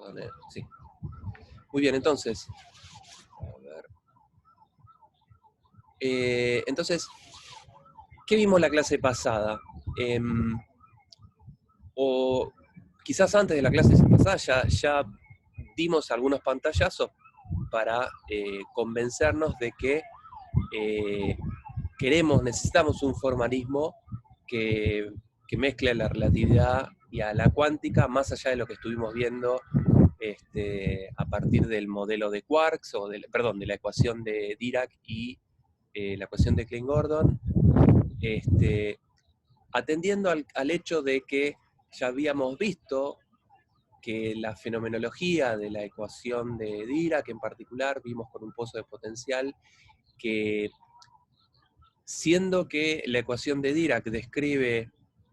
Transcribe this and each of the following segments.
Perdón, sí. Muy bien, entonces. A ver. Entonces, ¿qué vimos la clase pasada? O quizás antes de la clase pasada ya dimos algunos pantallazos para convencernos de que necesitamos un formalismo que mezcle la relatividad y a la cuántica, más allá de lo que estuvimos viendo a partir del modelo de quarks, o de la ecuación de Dirac y la ecuación de Klein-Gordon, atendiendo al hecho de que ya habíamos visto que la fenomenología de la ecuación de Dirac en particular, vimos con un pozo de potencial que, siendo que la ecuación de Dirac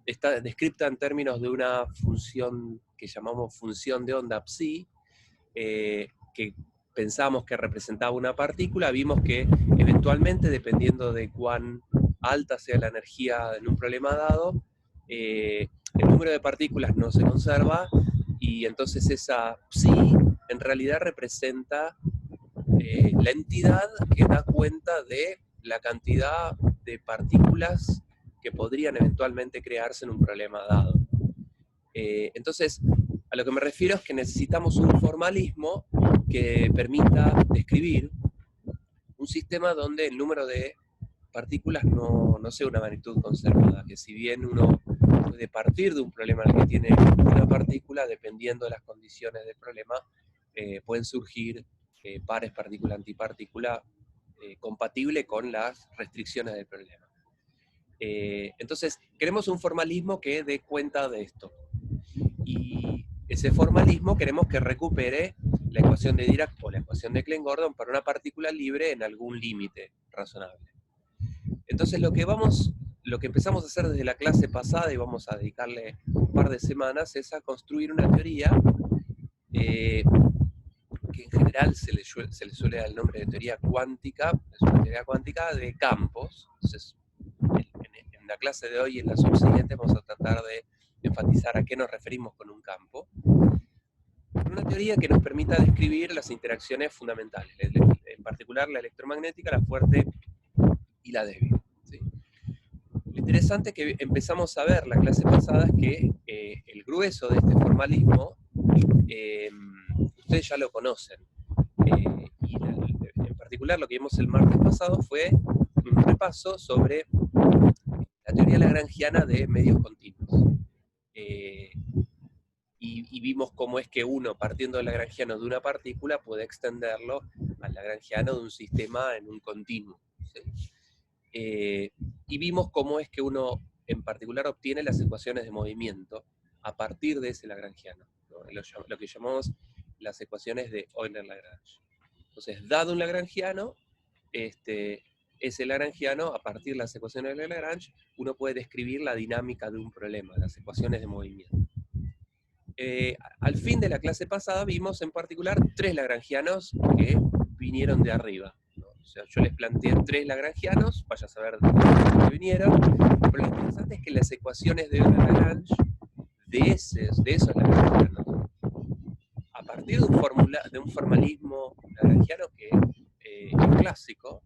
está descrita en términos de una función que llamamos función de onda psi, que pensamos que representaba una partícula, vimos que eventualmente, dependiendo de cuán alta sea la energía en un problema dado, el número de partículas no se conserva, y entonces esa psi en realidad representa la entidad que da cuenta de la cantidad de partículas que podrían eventualmente crearse en un problema dado. Entonces, a lo que me refiero es que necesitamos un formalismo que permita describir un sistema donde el número de partículas no sea una magnitud conservada, que si bien uno puede partir de un problema en el que tiene una partícula, dependiendo de las condiciones del problema, pueden surgir pares partícula-antipartícula compatible con las restricciones del problema. Entonces, queremos un formalismo que dé cuenta de esto. Y ese formalismo queremos que recupere la ecuación de Dirac o la ecuación de Klein-Gordon para una partícula libre en algún límite razonable. Entonces lo que empezamos a hacer desde la clase pasada, y vamos a dedicarle un par de semanas, es a construir una teoría que en general se le suele dar el nombre de teoría cuántica, es una teoría cuántica de campos. Entonces, en la clase de hoy y en las subsiguientes vamos a tratar de enfatizar a qué nos referimos con un campo. Una teoría que nos permita describir las interacciones fundamentales, en particular la electromagnética, la fuerte y la débil. ¿Sí? Lo interesante que empezamos a ver la clase pasada es que el grueso de este formalismo, ustedes ya lo conocen. Y en particular lo que vimos el martes pasado fue un repaso sobre la teoría lagrangiana de medios continuos. Y vimos cómo es que uno, partiendo del lagrangiano de una partícula, puede extenderlo al lagrangiano de un sistema en un continuo. ¿Sí? Y vimos cómo es que uno, en particular, obtiene las ecuaciones de movimiento a partir de ese lagrangiano, ¿no? Lo que llamamos las ecuaciones de Euler-Lagrange. Entonces, dado un lagrangiano, ese lagrangiano, a partir de las ecuaciones de Lagrange, uno puede describir la dinámica de un problema, las ecuaciones de movimiento. Al fin de la clase pasada vimos en particular 3 lagrangianos que vinieron de arriba, ¿no? O sea, yo les planteé 3 lagrangianos, vaya a saber de dónde vinieron, pero lo interesante es que las ecuaciones de Lagrange, de esos lagrangianos, a partir de un formalismo lagrangiano que es clásico,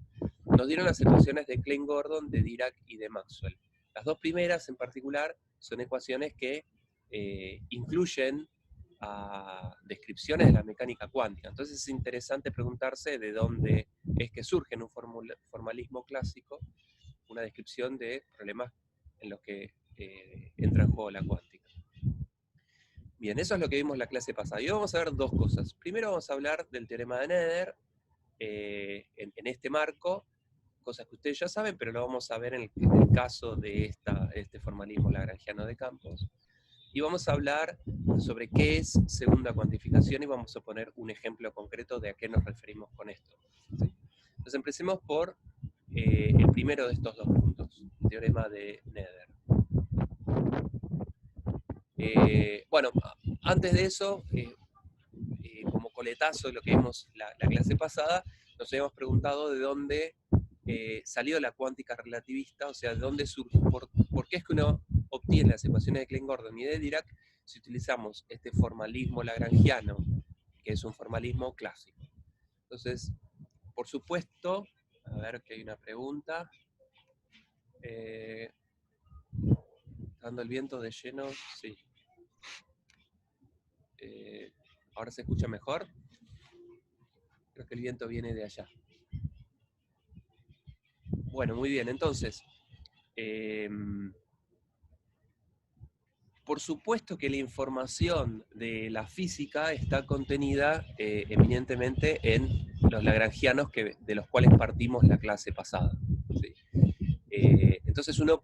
nos dieron las ecuaciones de Klein-Gordon, de Dirac y de Maxwell. Las dos primeras en particular son ecuaciones que incluyen a descripciones de la mecánica cuántica. Entonces es interesante preguntarse de dónde es que surge en un formalismo clásico una descripción de problemas en los que entra en juego la cuántica. Bien, eso es lo que vimos en la clase pasada. Y hoy vamos a ver dos cosas. Primero vamos a hablar del teorema de Noether en este marco, cosas que ustedes ya saben, pero lo vamos a ver en el caso de este formalismo lagrangiano de campos. Y vamos a hablar sobre qué es segunda cuantificación y vamos a poner un ejemplo concreto de a qué nos referimos con esto. ¿Sí? Entonces empecemos por el primero de estos dos puntos, el teorema de Noether. Bueno, antes de eso, como coletazo de lo que vimos la clase pasada, nos habíamos preguntado de dónde salió la cuántica relativista, o sea, de dónde surge, por qué es que uno obtiene las ecuaciones de Klein-Gordon y de Dirac si utilizamos este formalismo lagrangiano, que es un formalismo clásico. Entonces, por supuesto, a ver que hay una pregunta. ¿Dando el viento de lleno? Sí. ¿Ahora se escucha mejor? Creo que el viento viene de allá. Bueno, muy bien, entonces, por supuesto que la información de la física está contenida eminentemente en los lagrangianos de los cuales partimos la clase pasada. ¿Sí? Entonces uno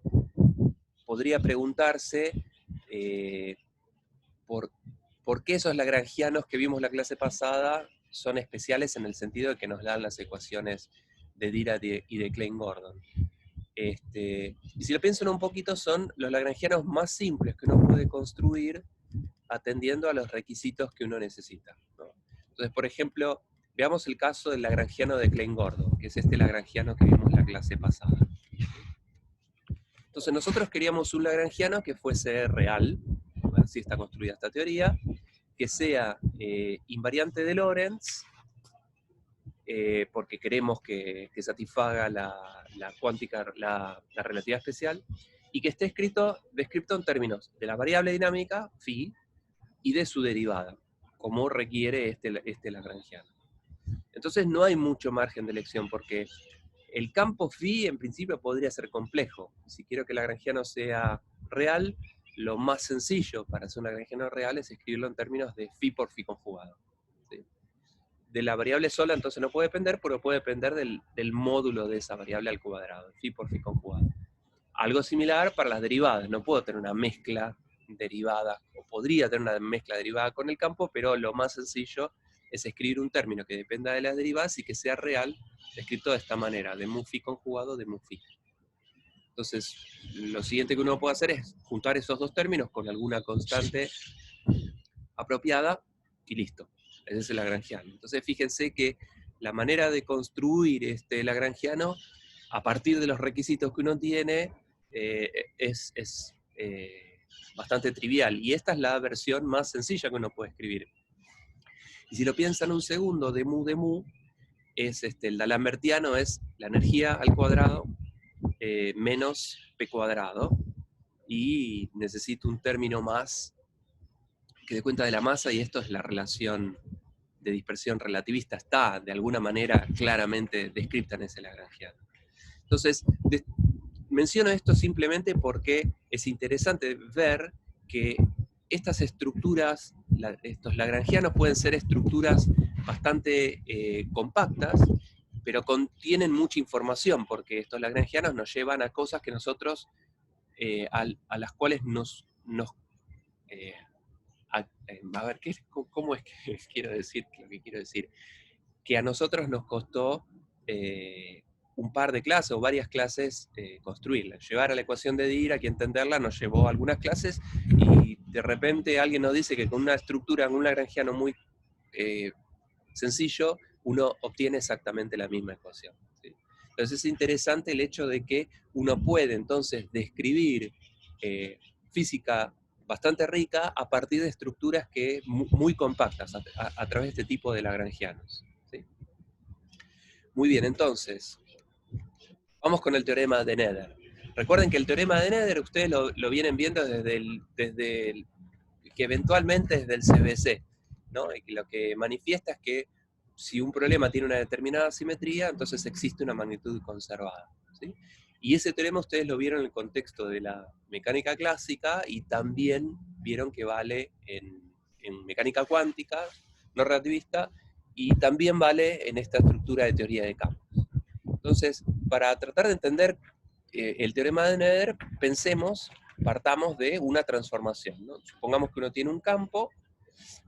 podría preguntarse por qué esos lagrangianos que vimos la clase pasada son especiales en el sentido de que nos dan las ecuaciones de Dirac y de Klein-Gordon. Y si lo piensan un poquito, son los lagrangianos más simples que uno puede construir atendiendo a los requisitos que uno necesita, ¿no? Entonces, por ejemplo, veamos el caso del lagrangiano de Klein-Gordon, que es este lagrangiano que vimos la clase pasada. Entonces, nosotros queríamos un lagrangiano que fuese real, así está construida esta teoría, que sea invariante de Lorentz, porque queremos que satisfaga la relatividad especial, y que esté descrito en términos de la variable dinámica, phi, y de su derivada, como requiere este lagrangiano. Entonces no hay mucho margen de elección, porque el campo phi en principio podría ser complejo. Si quiero que el lagrangiano sea real, lo más sencillo para hacer un lagrangiano real es escribirlo en términos de phi por phi conjugado. ¿Sí? De la variable sola entonces no puede depender, pero puede depender del módulo de esa variable al cuadrado, phi por phi conjugado. Algo similar para las derivadas, no puedo tener una mezcla derivada, o podría tener una mezcla derivada con el campo, pero lo más sencillo es escribir un término que dependa de las derivadas y que sea real, escrito de esta manera, de mu phi conjugado de mu phi. Entonces, lo siguiente que uno puede hacer es juntar esos dos términos con alguna constante apropiada y listo. Ese es el lagrangiano. Entonces, fíjense que la manera de construir este lagrangiano, a partir de los requisitos que uno tiene, es bastante trivial. Y esta es la versión más sencilla que uno puede escribir. Y si lo piensan un segundo, de mu, es el d'Alembertiano es la energía al cuadrado menos p cuadrado. Y necesito un término más que dé cuenta de la masa, y esto es la relación de dispersión relativista, está de alguna manera claramente descrita en ese lagrangiano. Entonces, menciono esto simplemente porque es interesante ver que estas estructuras, estos lagrangianos pueden ser estructuras bastante compactas, pero contienen mucha información, porque estos lagrangianos nos llevan a cosas que nosotros, a las cuales a ver, ¿cómo es que quiero decir lo que quiero decir? Que a nosotros nos costó un par de clases o varias clases construirla. Llevar a la ecuación de Dirac y entenderla nos llevó algunas clases, y de repente alguien nos dice que con una estructura, en un lagrangiano muy sencillo, uno obtiene exactamente la misma ecuación. ¿Sí? Entonces es interesante el hecho de que uno puede entonces describir física bastante rica a partir de estructuras muy compactas a través de este tipo de lagrangianos. ¿Sí? Muy bien, entonces, vamos con el teorema de Nether. Recuerden que el teorema de Nether ustedes lo vienen viendo que eventualmente desde el CBC, ¿no? Y lo que manifiesta es que si un problema tiene una determinada simetría, entonces existe una magnitud conservada. ¿Sí? Y ese teorema ustedes lo vieron en el contexto de la mecánica clásica, y también vieron que vale en mecánica cuántica, no relativista, y también vale en esta estructura de teoría de campos. Entonces, para tratar de entender el teorema de Nether, partamos de una transformación, ¿no? Supongamos que uno tiene un campo,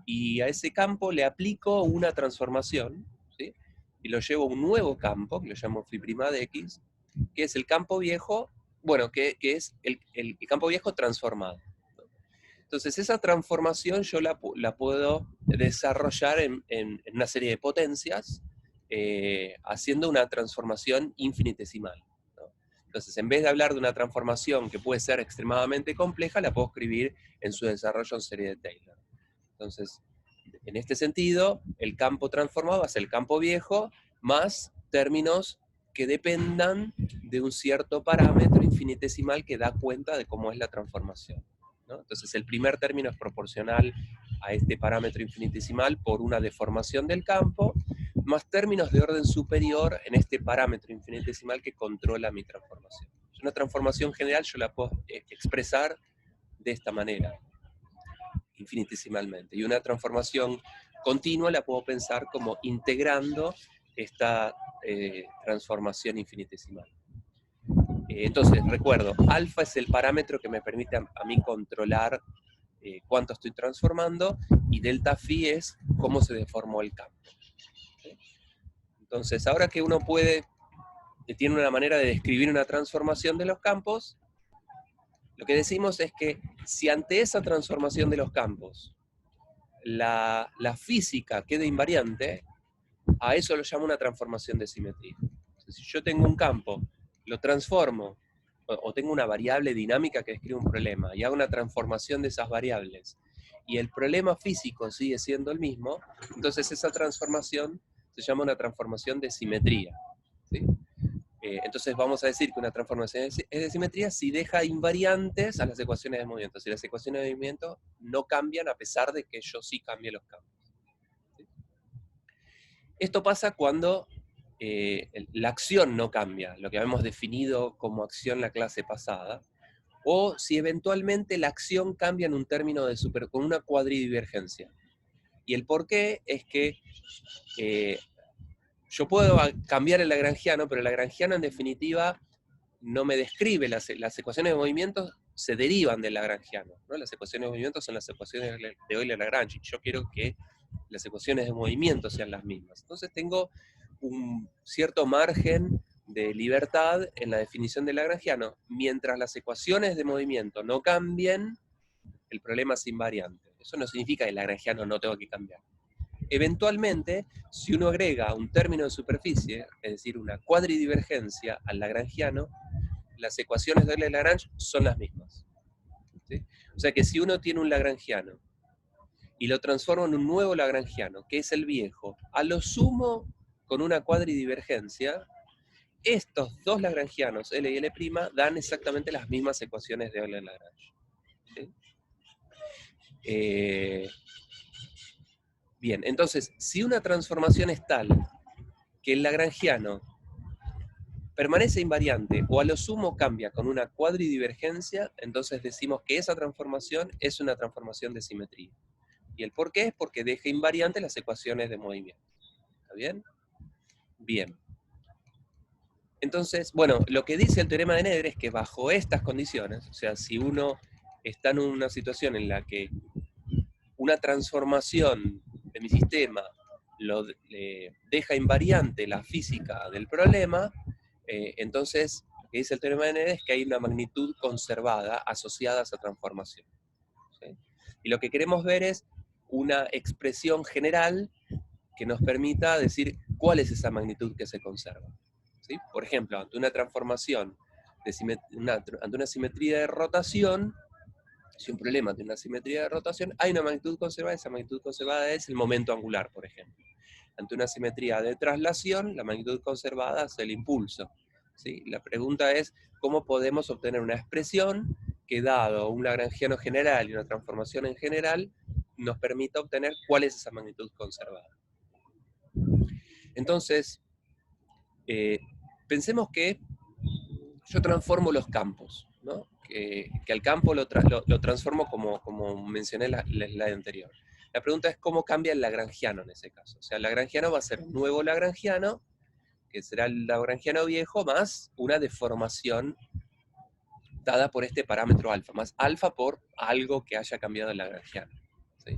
y a ese campo le aplico una transformación, ¿sí? Y lo llevo a un nuevo campo, que lo llamo phi' de x, que es el campo viejo, bueno, que es el campo viejo transformado. Entonces esa transformación yo la puedo desarrollar en una serie de potencias, haciendo una transformación infinitesimal, ¿no? Entonces, en vez de hablar de una transformación que puede ser extremadamente compleja, la puedo escribir en su desarrollo en serie de Taylor. Entonces, en este sentido, el campo transformado va a ser el campo viejo más términos que dependan de un cierto parámetro infinitesimal que da cuenta de cómo es la transformación, ¿no? Entonces, el primer término es proporcional a este parámetro infinitesimal por una deformación del campo, más términos de orden superior en este parámetro infinitesimal que controla mi transformación. Una transformación general yo la puedo expresar de esta manera, infinitesimalmente, y una transformación continua la puedo pensar como integrando esta transformación infinitesimal. Entonces, recuerdo, alfa es el parámetro que me permite a mí controlar cuánto estoy transformando, y delta phi es cómo se deformó el campo. ¿Sí? Entonces, ahora que uno tiene una manera de describir una transformación de los campos, lo que decimos es que si ante esa transformación de los campos la física queda invariante, a eso lo llamo una transformación de simetría. Entonces, si yo tengo un campo, lo transformo, o tengo una variable dinámica que describe un problema, y hago una transformación de esas variables, y el problema físico sigue siendo el mismo, entonces esa transformación se llama una transformación de simetría. ¿Sí? Entonces vamos a decir que una transformación es de simetría si deja invariantes a las ecuaciones de movimiento. Si las ecuaciones de movimiento no cambian a pesar de que yo sí cambie los campos. ¿Sí? Esto pasa cuando la acción no cambia, lo que habíamos definido como acción la clase pasada, o si eventualmente la acción cambia en un término de con una cuadridivergencia. Y el porqué es que yo puedo cambiar el lagrangiano, pero el lagrangiano en definitiva no me describe, las ecuaciones de movimiento se derivan del lagrangiano, ¿no? Las ecuaciones de movimiento son las ecuaciones de Euler-Lagrange, y yo quiero que las ecuaciones de movimiento sean las mismas. Entonces tengo un cierto margen de libertad en la definición del lagrangiano. Mientras las ecuaciones de movimiento no cambien, el problema es invariante. Eso no significa que el lagrangiano no tenga que cambiar. Eventualmente, si uno agrega un término de superficie, es decir, una cuadridivergencia al lagrangiano, las ecuaciones de Euler-Lagrange son las mismas. ¿Sí? O sea que si uno tiene un lagrangiano y lo transforma en un nuevo lagrangiano, que es el viejo, a lo sumo con una cuadridivergencia, estos dos lagrangianos, L y L', dan exactamente las mismas ecuaciones de Euler-Lagrange. ¿Sí? Bien, entonces, si una transformación es tal que el lagrangiano permanece invariante o a lo sumo cambia con una cuadridivergencia, entonces decimos que esa transformación es una transformación de simetría. ¿Y el por qué? Es porque deja invariantes las ecuaciones de movimiento. ¿Está bien? Bien. Entonces, bueno, lo que dice el teorema de Nedre es que bajo estas condiciones, o sea, si uno está en una situación en la que una transformación de mi sistema deja invariante la física del problema, entonces lo que dice el teorema de Nedre es que hay una magnitud conservada asociada a esa transformación. ¿Sí? Y lo que queremos ver es una expresión general que nos permita decir cuál es esa magnitud que se conserva. ¿Sí? Por ejemplo, ante una transformación, ante una simetría de rotación, si un problema de una simetría de rotación, hay una magnitud conservada, esa magnitud conservada es el momento angular, por ejemplo. Ante una simetría de traslación, la magnitud conservada es el impulso. ¿Sí? La pregunta es, ¿cómo podemos obtener una expresión que, dado un lagrangiano general y una transformación en general, nos permita obtener cuál es esa magnitud conservada? Entonces, pensemos que yo transformo los campos, ¿no? Que al campo lo transformo como mencioné en la slide anterior. La pregunta es cómo cambia el lagrangiano en ese caso. O sea, el lagrangiano va a ser un nuevo lagrangiano, que será el lagrangiano viejo, más una deformación dada por este parámetro alfa, más alfa por algo que haya cambiado el lagrangiano. ¿Sí?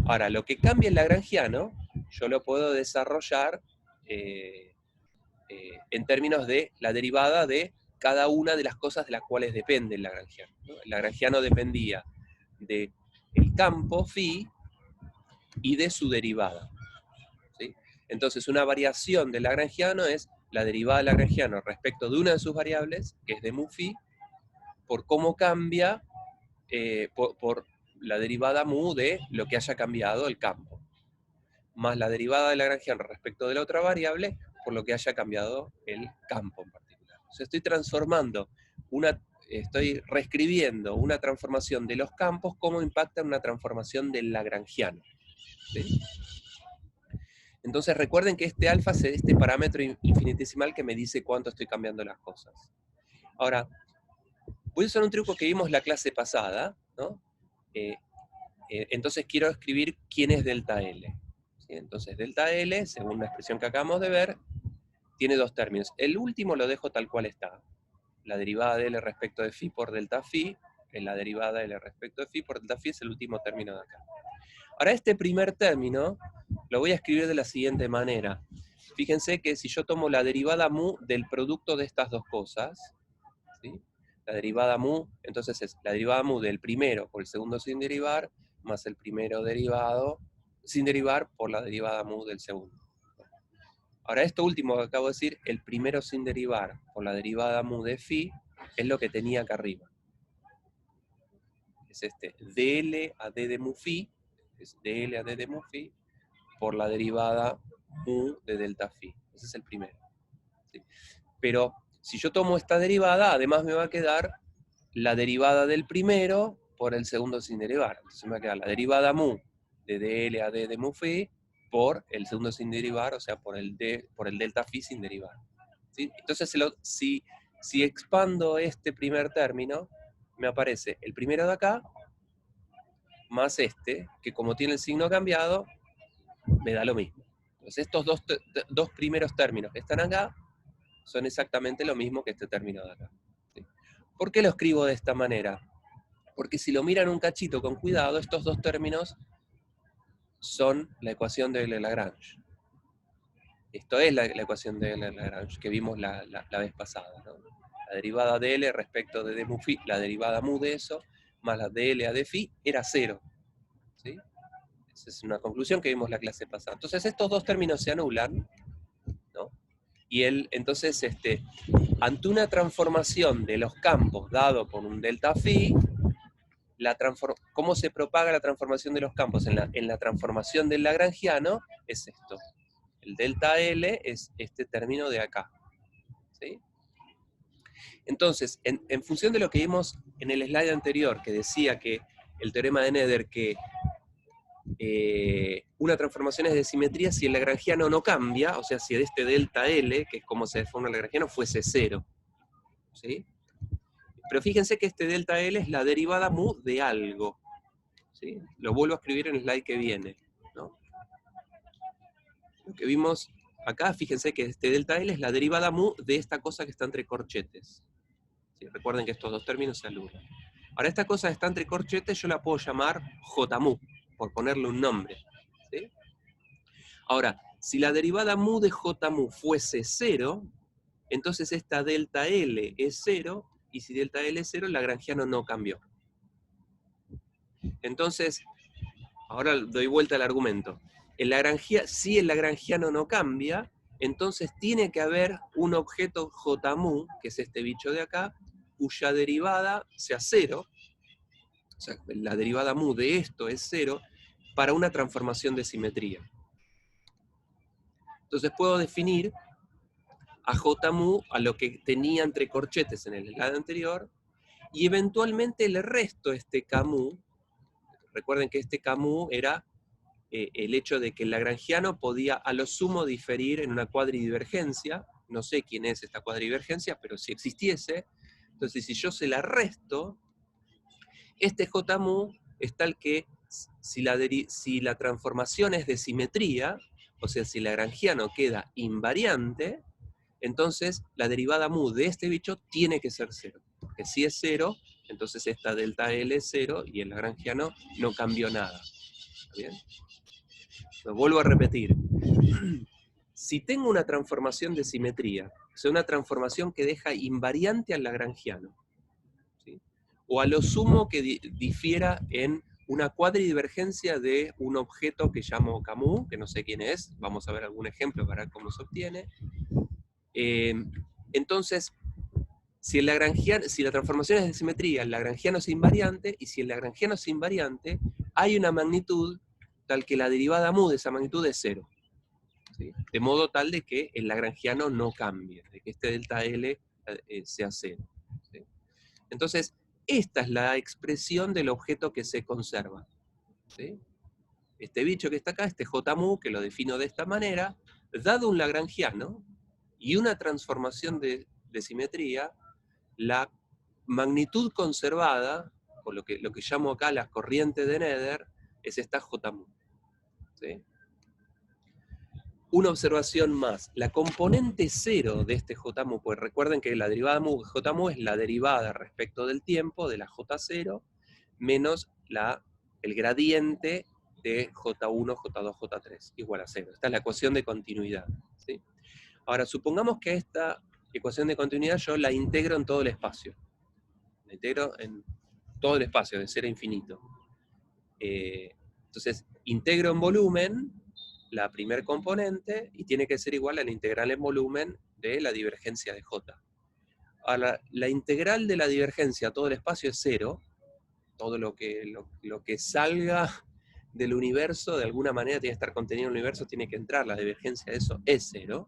Ahora, lo que cambia el lagrangiano, yo lo puedo desarrollar en términos de la derivada de cada una de las cosas de las cuales depende el lagrangiano, ¿no? El lagrangiano dependía del campo phi y de su derivada. ¿Sí? Entonces, una variación del lagrangiano es la derivada de lagrangiano respecto de una de sus variables, que es de mu phi, por cómo cambia, por la derivada mu de lo que haya cambiado el campo, más la derivada de lagrangiano respecto de la otra variable, por lo que haya cambiado el campo en particular. O sea, estoy reescribiendo una transformación de los campos, cómo impacta una transformación del lagrangiano. ¿Sí? Entonces recuerden que este alfa es este parámetro infinitesimal que me dice cuánto estoy cambiando las cosas. Ahora, voy a usar un truco que vimos la clase pasada, ¿no? Entonces quiero escribir quién es delta L. ¿Sí? Entonces delta L, según la expresión que acabamos de ver, tiene dos términos. El último lo dejo tal cual está. La derivada de L respecto de phi por delta phi, la derivada de L respecto de phi por delta phi es el último término de acá. Ahora este primer término lo voy a escribir de la siguiente manera. Fíjense que si yo tomo la derivada mu del producto de estas dos cosas, ¿sí? La derivada mu, entonces es la derivada mu del primero por el segundo sin derivar, más el primero derivado sin derivar por la derivada mu del segundo. Ahora esto último que acabo de decir, el primero sin derivar por la derivada mu de phi, es lo que tenía acá arriba. Es este dl a d de mu phi, es dl a d de mu phi, por la derivada mu de delta phi. Ese es el primero. ¿Sí? Pero si yo tomo esta derivada, además me va a quedar la derivada del primero por el segundo sin derivar. Entonces me va a quedar la derivada mu de dl a d de mu phi por el segundo sin derivar, o sea, por el delta phi sin derivar. ¿Sí? Entonces, si expando este primer término, me aparece el primero de acá, más este, que como tiene el signo cambiado, me da lo mismo. Entonces estos dos primeros términos que están acá, son exactamente lo mismo que este término de acá. ¿Sí? ¿Por qué lo escribo de esta manera? Porque si lo miran un cachito con cuidado, estos dos términos son la ecuación de Lagrange. Esto es la ecuación de Lagrange que vimos la vez pasada, ¿no? La derivada de L respecto de d mu phi, la derivada mu de eso, más la de L a d phi, era cero. ¿Sí? Esa es una conclusión que vimos la clase pasada. Entonces estos dos términos se anulan, ¿no? Y entonces, ante una transformación de los campos dado por un delta phi, ¿cómo se propaga la transformación de los campos? En la transformación del lagrangiano es esto. El delta L es este término de acá. ¿Sí? Entonces, en función de lo que vimos en el slide anterior, que decía que el teorema de Noether, que una transformación es de simetría si el lagrangiano no cambia, o sea, si este delta L, que es como se forma el lagrangiano, fuese cero. ¿Sí? Pero fíjense que este delta L es la derivada mu de algo. ¿Sí? Lo vuelvo a escribir en el slide que viene, ¿no? Lo que vimos acá, fíjense que este delta L es la derivada mu de esta cosa que está entre corchetes. ¿Sí? Recuerden que estos dos términos se anulan. Ahora esta cosa que está entre corchetes yo la puedo llamar J mu, por ponerle un nombre. ¿Sí? Ahora, si la derivada mu de J mu fuese 0, entonces esta delta L es 0, y si delta L es 0, el lagrangiano no cambió. Entonces, ahora doy vuelta al argumento. Si el lagrangiano no cambia, entonces tiene que haber un objeto J mu, que es este bicho de acá, cuya derivada sea 0, o sea, la derivada mu de esto es 0, para una transformación de simetría. Entonces puedo definir a J mu a lo que tenía entre corchetes en el slide anterior, y eventualmente le resto este K mu. Recuerden que este K mu era el hecho de que el lagrangiano podía a lo sumo diferir en una cuadridivergencia. No sé quién es esta cuadridivergencia, pero si existiese, entonces si yo se la resto, este J mu es tal que si la transformación es de simetría, o sea, si el lagrangiano queda invariante, entonces la derivada mu de este bicho tiene que ser 0. Porque si es 0, entonces esta delta L es 0 y el lagrangiano no cambió nada. ¿Está bien? Lo vuelvo a repetir. Si tengo una transformación de simetría, o sea, una transformación que deja invariante al lagrangiano, ¿sí? O a lo sumo que difiera en una cuadridivergencia de un objeto que llamo K mu, que no sé quién es, vamos a ver algún ejemplo para ver cómo se obtiene. Entonces, si la transformación es de simetría, el lagrangiano es invariante, y si el lagrangiano es invariante, hay una magnitud tal que la derivada mu de esa magnitud es 0. ¿Sí? De modo tal de que el lagrangiano no cambie, de que este delta L sea 0. ¿Sí? Entonces, esta es la expresión del objeto que se conserva. ¿Sí? Este bicho que está acá, este J mu, que lo defino de esta manera, dado un lagrangiano y una transformación de simetría, la magnitud conservada, o lo que llamo acá la corriente de Nether, es esta J mu. ¿Sí? Una observación más, la componente 0 de este J mu, pues recuerden que la derivada mu de J mu es la derivada respecto del tiempo de la J0 menos el gradiente de J1, J2, J3, igual a 0. Esta es la ecuación de continuidad. ¿Sí? Ahora, supongamos que esta ecuación de continuidad yo la integro en todo el espacio. La integro en todo el espacio, de 0 a infinito. Entonces, integro en volumen la primer componente y tiene que ser igual a la integral en volumen de la divergencia de J. Ahora, la integral de la divergencia a todo el espacio es 0. Todo lo que salga del universo, de alguna manera tiene que estar contenido en el universo, tiene que entrar, la divergencia de eso es 0.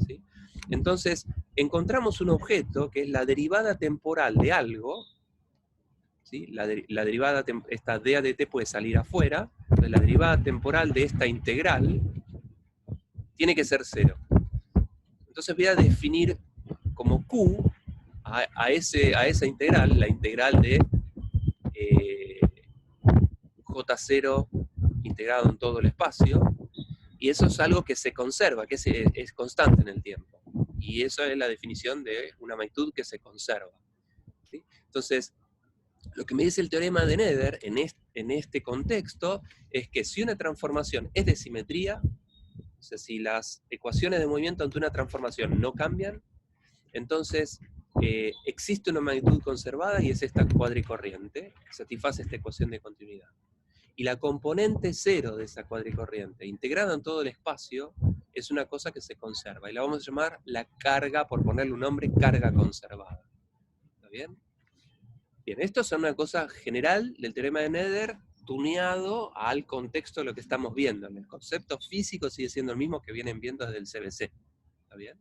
¿Sí? Entonces, encontramos un objeto que es la derivada temporal de algo. ¿Sí? La derivada, esta d a de t puede salir afuera, entonces la derivada temporal de esta integral tiene que ser 0. Entonces voy a definir como q a esa integral, la integral de J0 integrado en todo el espacio, y eso es algo que se conserva, que es constante en el tiempo. Y eso es la definición de una magnitud que se conserva. ¿Sí? Entonces, lo que me dice el teorema de Nether en este contexto es que si una transformación es de simetría, o sea, si las ecuaciones de movimiento ante una transformación no cambian, entonces existe una magnitud conservada y es esta cuadricorriente que satisface esta ecuación de continuidad. Y la componente 0 de esa cuadricorriente, integrada en todo el espacio, es una cosa que se conserva. Y la vamos a llamar la carga, por ponerle un nombre, carga conservada. ¿Está bien? Bien, esto es una cosa general del teorema de Nether, tuneado al contexto de lo que estamos viendo. El concepto físico sigue siendo el mismo que vienen viendo desde el CBC. ¿Está bien?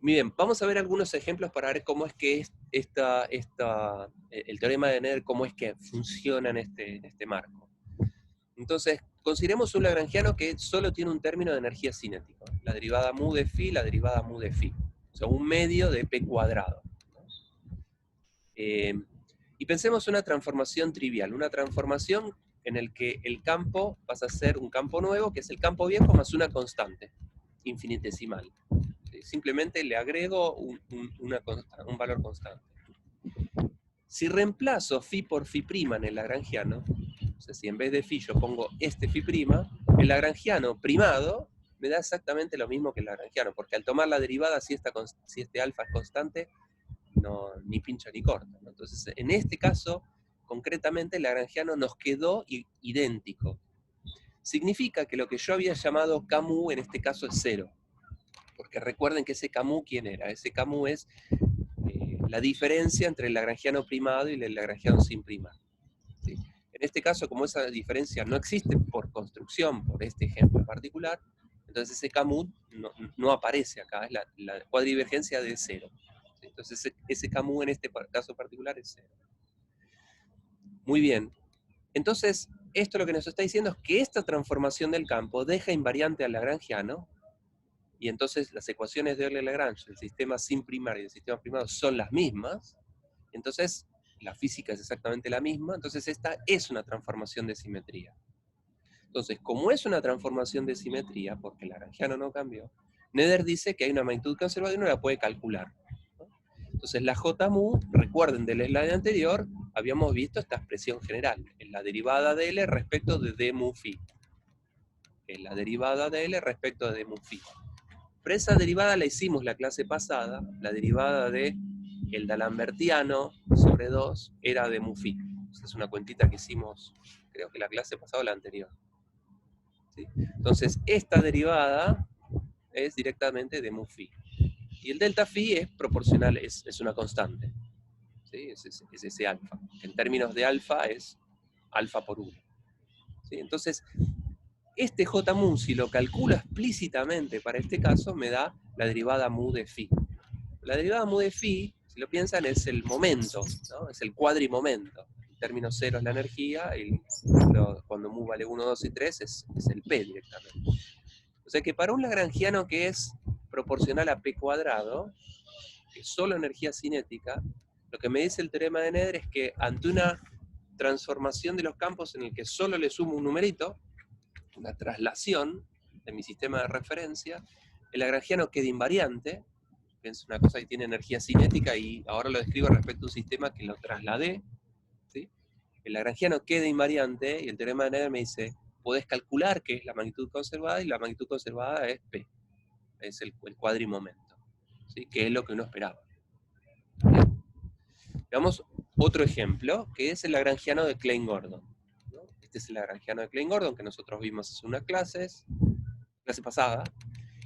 Muy bien, vamos a ver algunos ejemplos para ver cómo es que el teorema de Nether, cómo es que funciona en este marco. Entonces, consideremos un lagrangiano que solo tiene un término de energía cinética, la derivada mu de phi, la derivada mu de phi, o sea, un medio de p cuadrado. Y pensemos una transformación trivial, una transformación en el que el campo pasa a ser un campo nuevo, que es el campo viejo más una constante infinitesimal. Simplemente le agrego un valor constante. Si reemplazo phi por phi' en el lagrangiano, o sea, si en vez de phi yo pongo este phi', el lagrangiano primado me da exactamente lo mismo que el lagrangiano, porque al tomar la derivada, si este alfa es constante, ni pincha ni corta, ¿no? Entonces, en este caso, concretamente, el lagrangiano nos quedó idéntico. Significa que lo que yo había llamado Camus, en este caso, es 0. Porque recuerden que ese Camus, ¿quién era? Ese Camus es la diferencia entre el lagrangiano primado y el lagrangiano sin primar. ¿Sí? En este caso, como esa diferencia no existe por construcción, por este ejemplo en particular, entonces ese Camus no aparece acá, es la cuadrivergencia de 0. ¿Sí? Entonces ese Camus en este caso particular es 0. Muy bien. Entonces, esto lo que nos está diciendo es que esta transformación del campo deja invariante al lagrangiano, y entonces las ecuaciones de Euler-Lagrange del sistema sin primar y del sistema primado son las mismas, entonces la física es exactamente la misma, entonces esta es una transformación de simetría. Entonces, como es una transformación de simetría, porque el lagrangiano no cambió, Nether dice que hay una magnitud conservada y uno la puede calcular. Entonces la J mu, recuerden del slide anterior, habíamos visto esta expresión general, en la derivada de L respecto de d mu phi. En la derivada de L respecto de d mu phi. Pero esa derivada la hicimos la clase pasada, la derivada de el d'Alembertiano sobre 2 era de mu phi. Es una cuentita que hicimos, creo que la clase pasada o la anterior. ¿Sí? Entonces, esta derivada es directamente de mu phi. Y el delta phi es proporcional, es una constante. ¿Sí? Es ese alfa. En términos de alfa es alfa por 1. ¿Sí? Entonces, este J mu, si lo calculo explícitamente para este caso, me da la derivada mu de phi. La derivada mu de phi, si lo piensan, es el momento, ¿no? Es el cuadrimomento. En términos cero es la energía, y cuando mu vale 1, 2 y 3 es el P directamente. O sea que para un lagrangiano que es proporcional a P cuadrado, que es solo energía cinética, lo que me dice el teorema de Noether es que ante una transformación de los campos en el que solo le sumo un numerito, una traslación de mi sistema de referencia, el lagrangiano queda invariante, es una cosa que tiene energía cinética y ahora lo describo respecto a un sistema que lo trasladé, ¿sí? El lagrangiano queda invariante y el teorema de Noether me dice, podés calcular qué es la magnitud conservada y la magnitud conservada es P, es el cuadrimomento, ¿sí? Que es lo que uno esperaba. Veamos otro ejemplo, que es el lagrangiano de Klein-Gordon. ¿No? Este es el lagrangiano de Klein-Gordon que nosotros vimos hace unas clase pasada,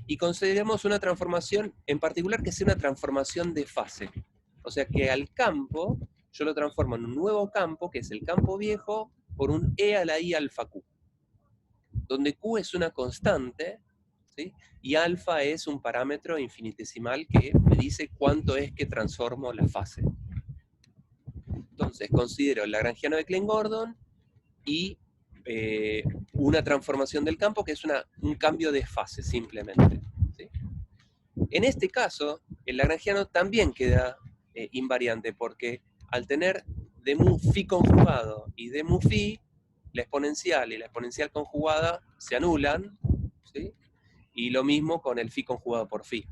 y consideremos una transformación, en particular que sea una transformación de fase. O sea que al campo, yo lo transformo en un nuevo campo, que es el campo viejo, por un e a la i alfa q, donde q es una constante, ¿sí? Y alfa es un parámetro infinitesimal que me dice cuánto es que transformo la fase. Entonces considero el lagrangiano de Klein-Gordon y una transformación del campo que es un cambio de fase simplemente. ¿Sí? En este caso, el lagrangiano también queda invariante porque al tener de mu phi conjugado y de mu phi, la exponencial y la exponencial conjugada se anulan, ¿sí? Y lo mismo con el phi conjugado por phi.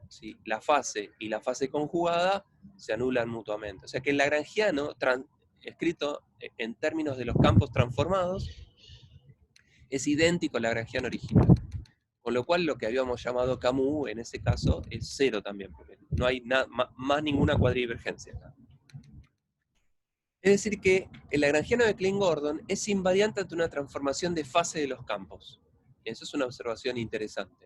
¿Sí? La fase y la fase conjugada se anulan mutuamente. O sea que el lagrangiano, escrito en términos de los campos transformados, es idéntico al lagrangiano original. Con lo cual lo que habíamos llamado Camus en ese caso es cero también, porque no hay más ninguna cuadrivergencia acá. Es decir que el lagrangiano de Klein-Gordon es invariante ante una transformación de fase de los campos. Y eso es una observación interesante.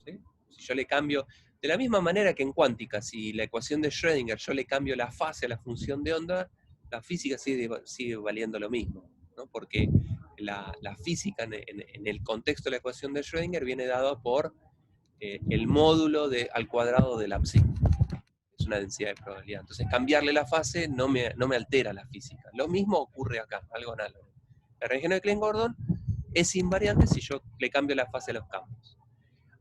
¿Sí? Si yo le cambio, de la misma manera que en cuántica, si la ecuación de Schrödinger yo le cambio la fase a la función de onda, la física sigue valiendo lo mismo, ¿no? Porque la física en el contexto de la ecuación de Schrödinger viene dado por el módulo al cuadrado de la psi. Es una densidad de probabilidad. Entonces cambiarle la fase no me altera la física. Lo mismo ocurre acá, algo análogo. La región de Klein-Gordon es invariante si yo le cambio la fase a los campos.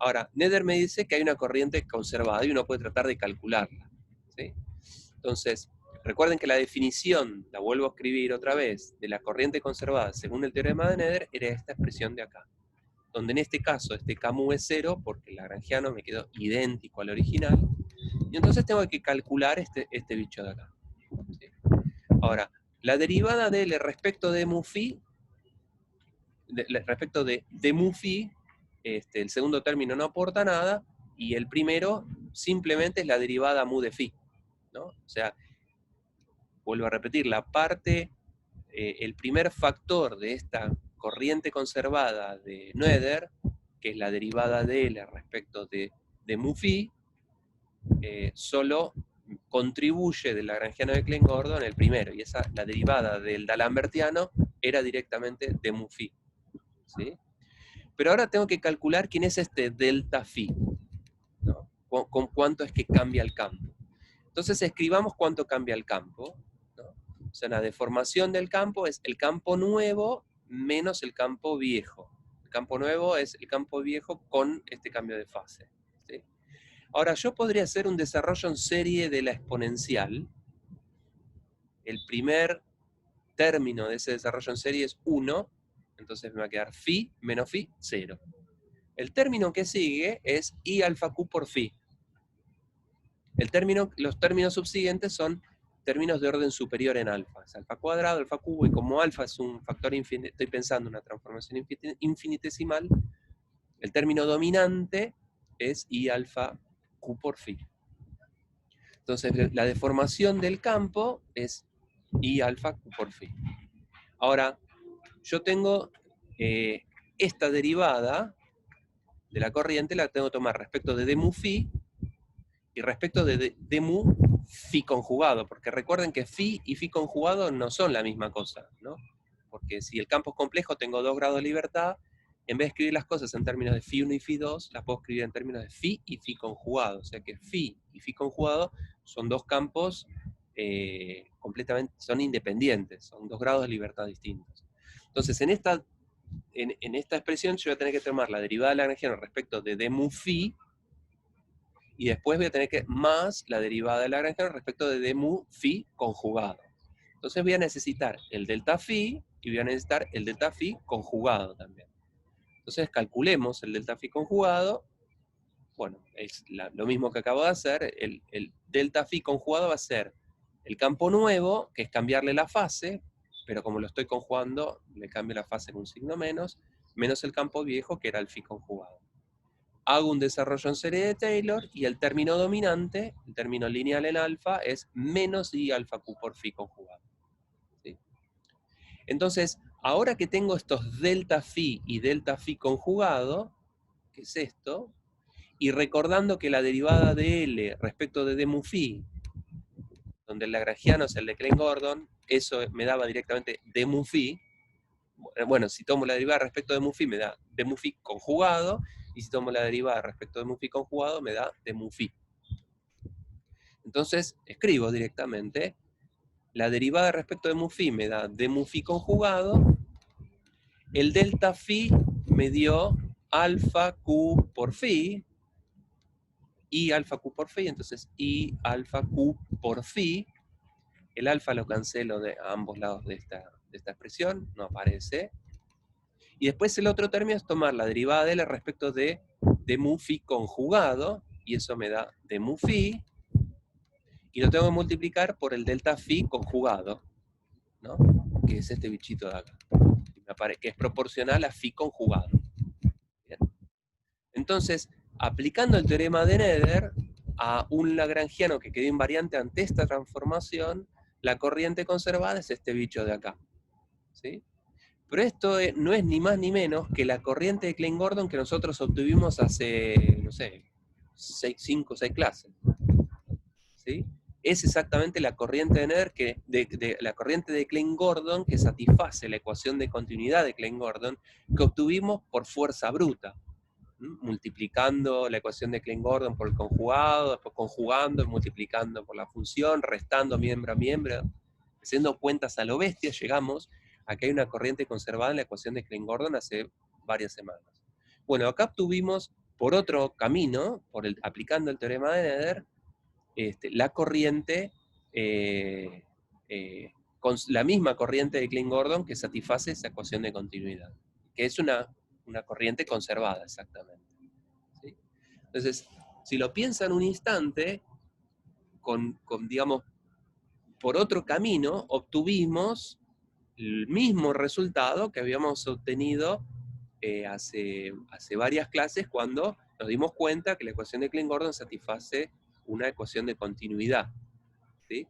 Ahora, Noether me dice que hay una corriente conservada y uno puede tratar de calcularla. ¿Sí? Entonces, recuerden que la definición, la vuelvo a escribir otra vez, de la corriente conservada según el teorema de Noether era esta expresión de acá. Donde en este caso este Camus es 0 porque el lagrangiano me quedó idéntico al original. Y entonces tengo que calcular este bicho de acá. ¿Sí? Ahora, la derivada de L respecto de mu phi, respecto de mu phi, el segundo término no aporta nada, y el primero simplemente es la derivada mu de phi, ¿no? O sea, vuelvo a repetir, la parte, el primer factor de esta corriente conservada de Noether, que es la derivada de L respecto de mu phi, solo contribuye del lagrangiano de Klein-Gordon el primero, y la derivada del D'Alembertiano era directamente de mu phi. ¿Sí? Pero ahora tengo que calcular quién es este delta phi, ¿no? Con cuánto es que cambia el campo. Entonces escribamos cuánto cambia el campo, ¿no? O sea, la deformación del campo es el campo nuevo menos el campo viejo. El campo nuevo es el campo viejo con este cambio de fase. ¿Sí? Ahora, yo podría hacer un desarrollo en serie de la exponencial. El primer término de ese desarrollo en serie es 1, entonces me va a quedar phi menos phi, 0. El término que sigue es i alfa q por phi. Los términos subsiguientes son términos de orden superior en alfa. Es alfa cuadrado, alfa cubo, y como alfa es un factor infinito, estoy pensando en una transformación infinitesimal, el término dominante es i alfa q por phi. Entonces la deformación del campo es i alfa q por phi. Ahora, yo tengo esta derivada de la corriente la tengo que tomar respecto de d mu phi y respecto de d mu phi conjugado, porque recuerden que phi y phi conjugado no son la misma cosa, ¿no? Porque si el campo es complejo, tengo 2 grados de libertad, en vez de escribir las cosas en términos de phi 1 y phi 2, las puedo escribir en términos de phi y phi conjugado, o sea que phi y phi conjugado son 2 campos completamente, son independientes, son 2 grados de libertad distintos. Entonces, en esta expresión yo voy a tener que tomar la derivada lagrangiana respecto de d mu phi, y después voy a tener que más la derivada de lagrangiano respecto de d mu phi conjugado. Entonces voy a necesitar el delta phi y voy a necesitar el delta phi conjugado también. Entonces calculemos el delta phi conjugado. Bueno, es lo mismo que acabo de hacer. El delta phi conjugado va a ser el campo nuevo, que es cambiarle la fase, pero como lo estoy conjugando, le cambio la fase en un signo menos el campo viejo, que era el phi conjugado. Hago un desarrollo en serie de Taylor, y el término dominante, el término lineal en alfa, es menos I alfa Q por phi conjugado. ¿Sí? Entonces, ahora que tengo estos delta phi y delta phi conjugado, que es esto, y recordando que la derivada de L respecto de d mu phi, donde el lagrangiano es el de Klein-Gordon, eso me daba directamente d mu phi. Bueno, si tomo la derivada respecto de mu phi, me da d mu phi conjugado, y si tomo la derivada respecto de mu phi conjugado, me da d mu phi. Entonces, escribo directamente, la derivada respecto de mu phi me da d mu phi conjugado, el delta phi me dio alfa q por phi, I alfa q por phi, entonces I alfa q por phi, el alfa lo cancelo a ambos lados de esta expresión, no aparece. Y después el otro término es tomar la derivada de L respecto de mu phi conjugado, y eso me da d mu phi, y lo tengo que multiplicar por el delta phi conjugado, ¿no? Que es este bichito de acá, que es proporcional a phi conjugado. Bien. Entonces, aplicando el teorema de Noether a un lagrangiano que quedó invariante ante esta transformación, la corriente conservada es este bicho de acá. ¿Sí? Pero esto no es ni más ni menos que la corriente de Klein-Gordon que nosotros obtuvimos hace, no sé, 5 o 6 clases. ¿Sí? Es exactamente la corriente de Noether, la corriente de Klein-Gordon que satisface la ecuación de continuidad de Klein-Gordon que obtuvimos por fuerza bruta, multiplicando la ecuación de Klein-Gordon por el conjugado, después conjugando y multiplicando por la función, restando miembro a miembro, haciendo cuentas a lo bestia, llegamos a que hay una corriente conservada en la ecuación de Klein-Gordon hace varias semanas. Bueno, acá obtuvimos por otro camino, aplicando el teorema de Noether, la corriente, con la misma corriente de Klein-Gordon que satisface esa ecuación de continuidad, que es una corriente conservada exactamente. ¿Sí? Entonces, si lo piensan un instante, digamos, por otro camino, obtuvimos el mismo resultado que habíamos obtenido hace varias clases cuando nos dimos cuenta que la ecuación de Klein-Gordon satisface una ecuación de continuidad. ¿Sí?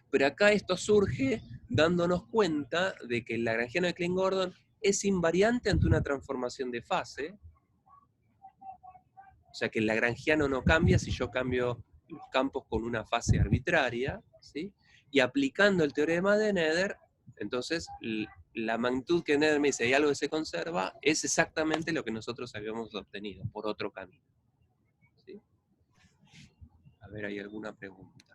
Pero acá esto surge dándonos cuenta de que el lagrangiano de Klein-Gordon es invariante ante una transformación de fase. O sea que el lagrangiano no cambia si yo cambio los campos con una fase arbitraria, ¿sí? Y aplicando el teorema de Noether, entonces la magnitud que Noether me dice, hay algo que se conserva, es exactamente lo que nosotros habíamos obtenido por otro camino. ¿Sí? A ver, ¿hay alguna pregunta?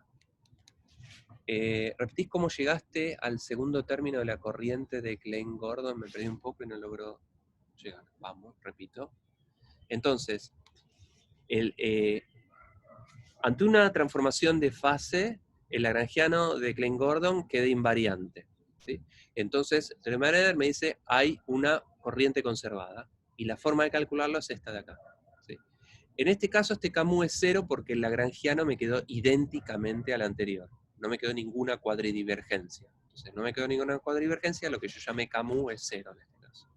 ¿Repetís cómo llegaste al segundo término de la corriente de Klein-Gordon? Me perdí un poco y no logro llegar. Vamos, repito. Entonces, ante una transformación de fase, el lagrangiano de Klein-Gordon queda invariante. ¿Sí? Entonces, el teorema de Noether me dice, hay una corriente conservada, y la forma de calcularlo es esta de acá. ¿Sí? En este caso, este Camus es 0 porque el lagrangiano me quedó idénticamente al anterior. No me quedó ninguna cuadridivergencia. Entonces, no me quedó ninguna cuadridivergencia, lo que yo llamé Camus es 0 en este caso.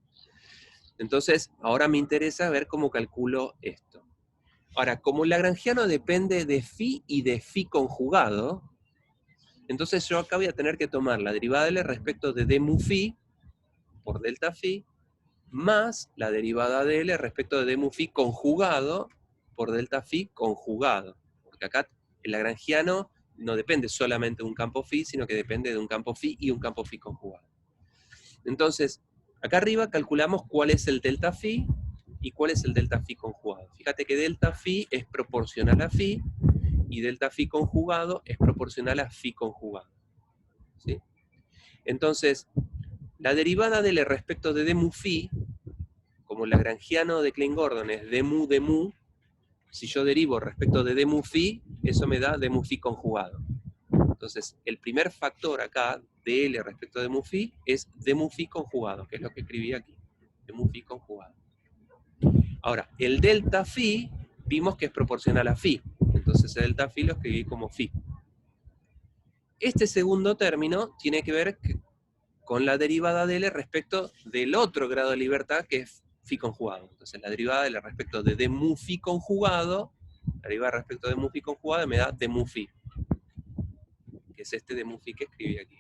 Entonces, ahora me interesa ver cómo calculo esto. Ahora, como el lagrangiano depende de phi y de phi conjugado, entonces yo acá voy a tener que tomar la derivada de L respecto de d mu phi por delta phi, más la derivada de L respecto de d mu phi conjugado por delta phi conjugado. Porque acá el lagrangiano no depende solamente de un campo phi, sino que depende de un campo phi y un campo phi conjugado. Entonces, acá arriba calculamos cuál es el delta phi y cuál es el delta phi conjugado. Fíjate que delta phi es proporcional a phi y delta phi conjugado es proporcional a phi conjugado. ¿Sí? Entonces, la derivada de L respecto de d mu phi, como el lagrangiano de Klein-Gordon es d mu, si yo derivo respecto de d mu phi, eso me da d mu phi conjugado. Entonces, el primer factor acá de L respecto de mu phi es d mu phi conjugado, que es lo que escribí aquí, d mu phi conjugado. Ahora, el delta phi vimos que es proporcional a phi, entonces el delta phi lo escribí como phi. Este segundo término tiene que ver con la derivada de L respecto del otro grado de libertad, que es phi conjugado. Entonces la derivada de L respecto de d mu phi conjugado, la derivada respecto de mu phi conjugado me da d mu phi, que es este d mu phi que escribí aquí.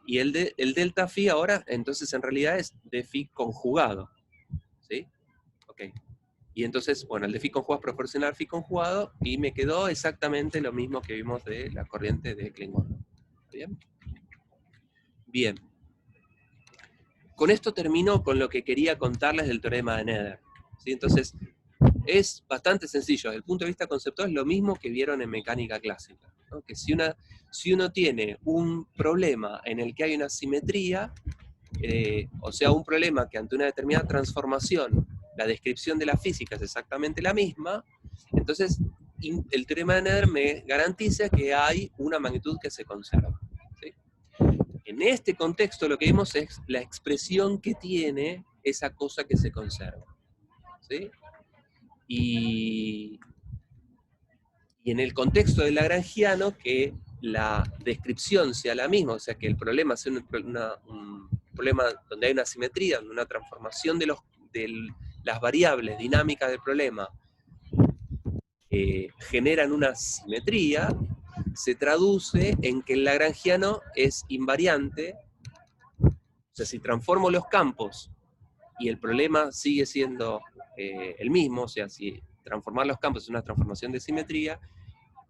Y el delta phi ahora, entonces en realidad es d phi conjugado. ¿Sí? Ok. Y entonces, bueno, el de phi conjugado es proporcional al phi conjugado, y me quedó exactamente lo mismo que vimos de la corriente de Klein-Gordon. ¿Bien? Bien. Con esto termino con lo que quería contarles del teorema de Nether. ¿Sí? Entonces, es bastante sencillo. Desde el punto de vista conceptual es lo mismo que vieron en mecánica clásica, ¿no? Que si uno tiene un problema en el que hay una simetría, o sea, un problema que ante una determinada transformación la descripción de la física es exactamente la misma, entonces el teorema de Nether me garantiza que hay una magnitud que se conserva. ¿Sí? En este contexto lo que vimos es la expresión que tiene esa cosa que se conserva. ¿Sí? Y en el contexto del lagrangiano, que la descripción sea la misma, o sea, que el problema sea un problema donde hay una simetría, donde una transformación de las variables dinámicas del problema generan una simetría, se traduce en que el lagrangiano es invariante. O sea, si transformo los campos y el problema sigue siendo el mismo, o sea, si transformar los campos es una transformación de simetría,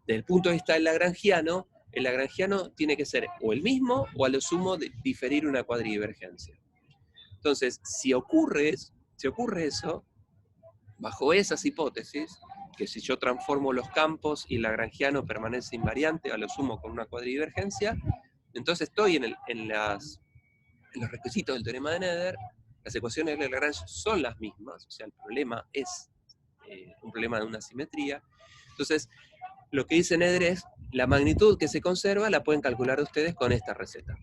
desde el punto de vista del lagrangiano, el lagrangiano tiene que ser o el mismo o a lo sumo diferir una cuadridivergencia. Entonces, si ocurre eso, bajo esas hipótesis, que si yo transformo los campos y el lagrangiano permanece invariante, a lo sumo con una cuadridivergencia, entonces estoy en los requisitos del teorema de Nether, las ecuaciones de Lagrange son las mismas, o sea, el problema es un problema de una simetría. Entonces, lo que dice Nether es, la magnitud que se conserva la pueden calcular ustedes con esta receta.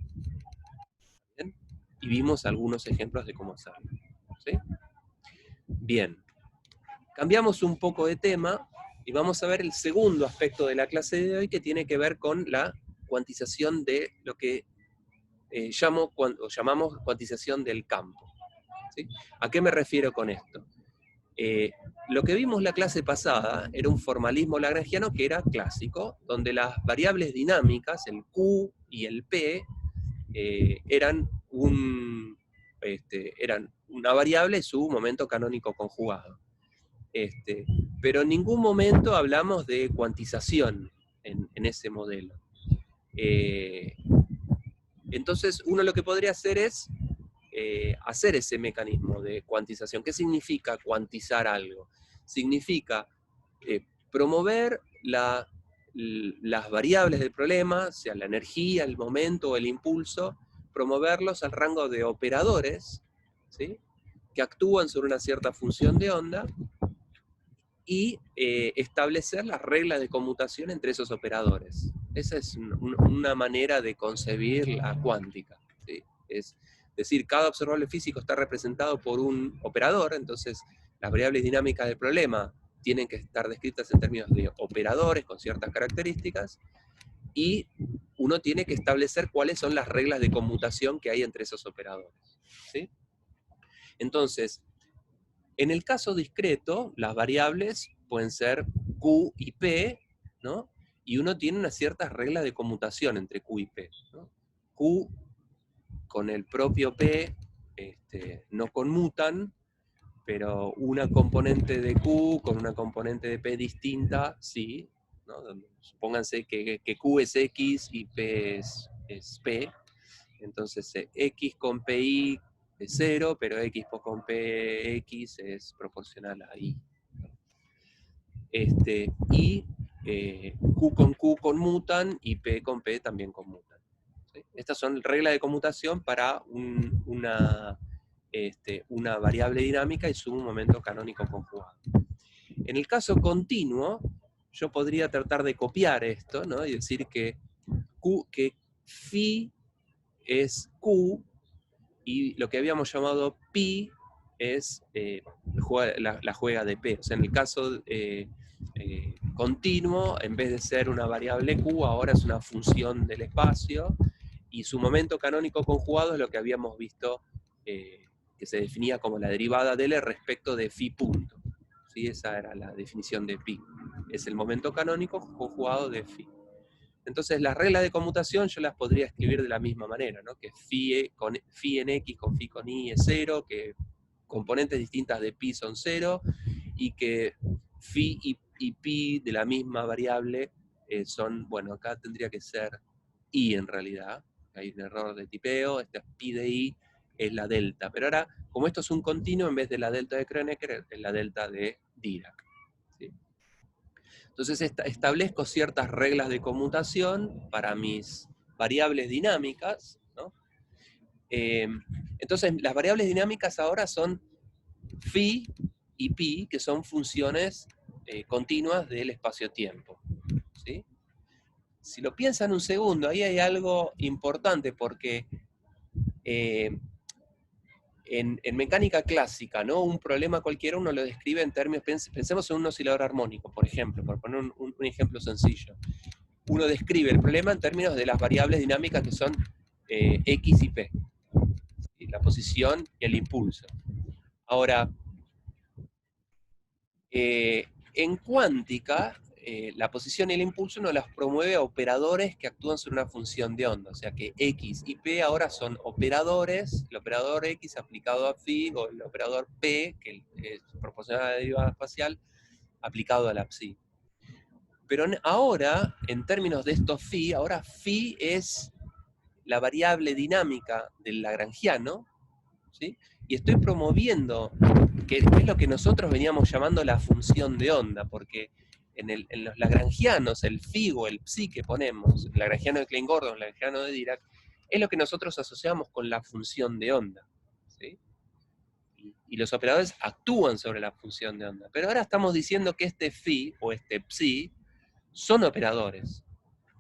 ¿Bien? Y vimos algunos ejemplos de cómo hacerlo. ¿Sí? Bien. Cambiamos un poco de tema y vamos a ver el segundo aspecto de la clase de hoy, que tiene que ver con la cuantización de lo que llamamos cuantización del campo. ¿Sí? ¿A qué me refiero con esto? Lo que vimos la clase pasada era un formalismo lagrangiano que era clásico, donde las variables dinámicas, el Q y el P, eran una variable y su momento canónico conjugado. Pero en ningún momento hablamos de cuantización en ese modelo. Entonces uno lo que podría hacer es hacer ese mecanismo de cuantización. ¿Qué significa cuantizar algo? Significa promover las variables del problema, sea la energía, el momento o el impulso, promoverlos al rango de operadores, ¿sí? Que actúan sobre una cierta función de onda, y establecer las reglas de conmutación entre esos operadores. Esa es una manera de concebir la cuántica. ¿Sí? Es decir, cada observable físico está representado por un operador, entonces las variables dinámicas del problema tienen que estar descritas en términos de operadores con ciertas características, y uno tiene que establecer cuáles son las reglas de conmutación que hay entre esos operadores. ¿Sí? Entonces, en el caso discreto, las variables pueden ser Q y P, ¿no? Y uno tiene unas ciertas reglas de conmutación entre Q y P, ¿no? Q con el propio P no conmutan, pero una componente de Q con una componente de P distinta, sí, ¿no? Supónganse que Q es X y P es P, entonces X con PI es 0, pero X con PX es proporcional a I. Y Q con Q conmutan y P con P también conmutan. ¿Sí? Estas son reglas de conmutación para una variable dinámica y su momento canónico conjugado. En el caso continuo, yo podría tratar de copiar esto, ¿no? Y decir que phi es Q y lo que habíamos llamado pi es la juega de P. O sea, en el caso continuo, en vez de ser una variable Q, ahora es una función del espacio, y su momento canónico conjugado es lo que habíamos visto, que se definía como la derivada de L respecto de phi punto. ¿Sí? Esa era la definición de pi. Es el momento canónico conjugado de phi. Entonces las reglas de conmutación yo las podría escribir de la misma manera, ¿no? Que phi en X con phi con Y es 0, que componentes distintas de pi son 0, y que phi y pi de la misma variable son, bueno, acá tendría que ser I en realidad, hay un error de tipeo, este pi de I es la delta, pero ahora, como esto es un continuo, en vez de la delta de Kronecker, es la delta de Dirac. ¿Sí? Entonces establezco ciertas reglas de conmutación para mis variables dinámicas, ¿no? Entonces las variables dinámicas ahora son phi y pi, que son funciones continuas del espacio-tiempo. ¿Sí? Si lo piensan un segundo, ahí hay algo importante porque en mecánica clásica, ¿no? Un problema cualquiera uno lo describe en términos, pensemos en un oscilador armónico, por ejemplo, por poner un ejemplo sencillo. Uno describe el problema en términos de las variables dinámicas que son X y P, ¿sí? La posición y el impulso. Ahora, en cuántica, la posición y el impulso uno las promueve a operadores que actúan sobre una función de onda, o sea que X y P ahora son operadores, el operador X aplicado a phi, o el operador P, que es proporcional a la derivada espacial, aplicado a la psi. Pero ahora, en términos de estos phi, ahora phi es la variable dinámica del lagrangiano, ¿sí? Y estoy promoviendo, que es lo que nosotros veníamos llamando la función de onda, porque en los lagrangianos, el phi o el psi que ponemos, el lagrangiano de Klein-Gordon, el lagrangiano de Dirac, es lo que nosotros asociamos con la función de onda. ¿Sí? Y los operadores actúan sobre la función de onda. Pero ahora estamos diciendo que este phi o este psi son operadores.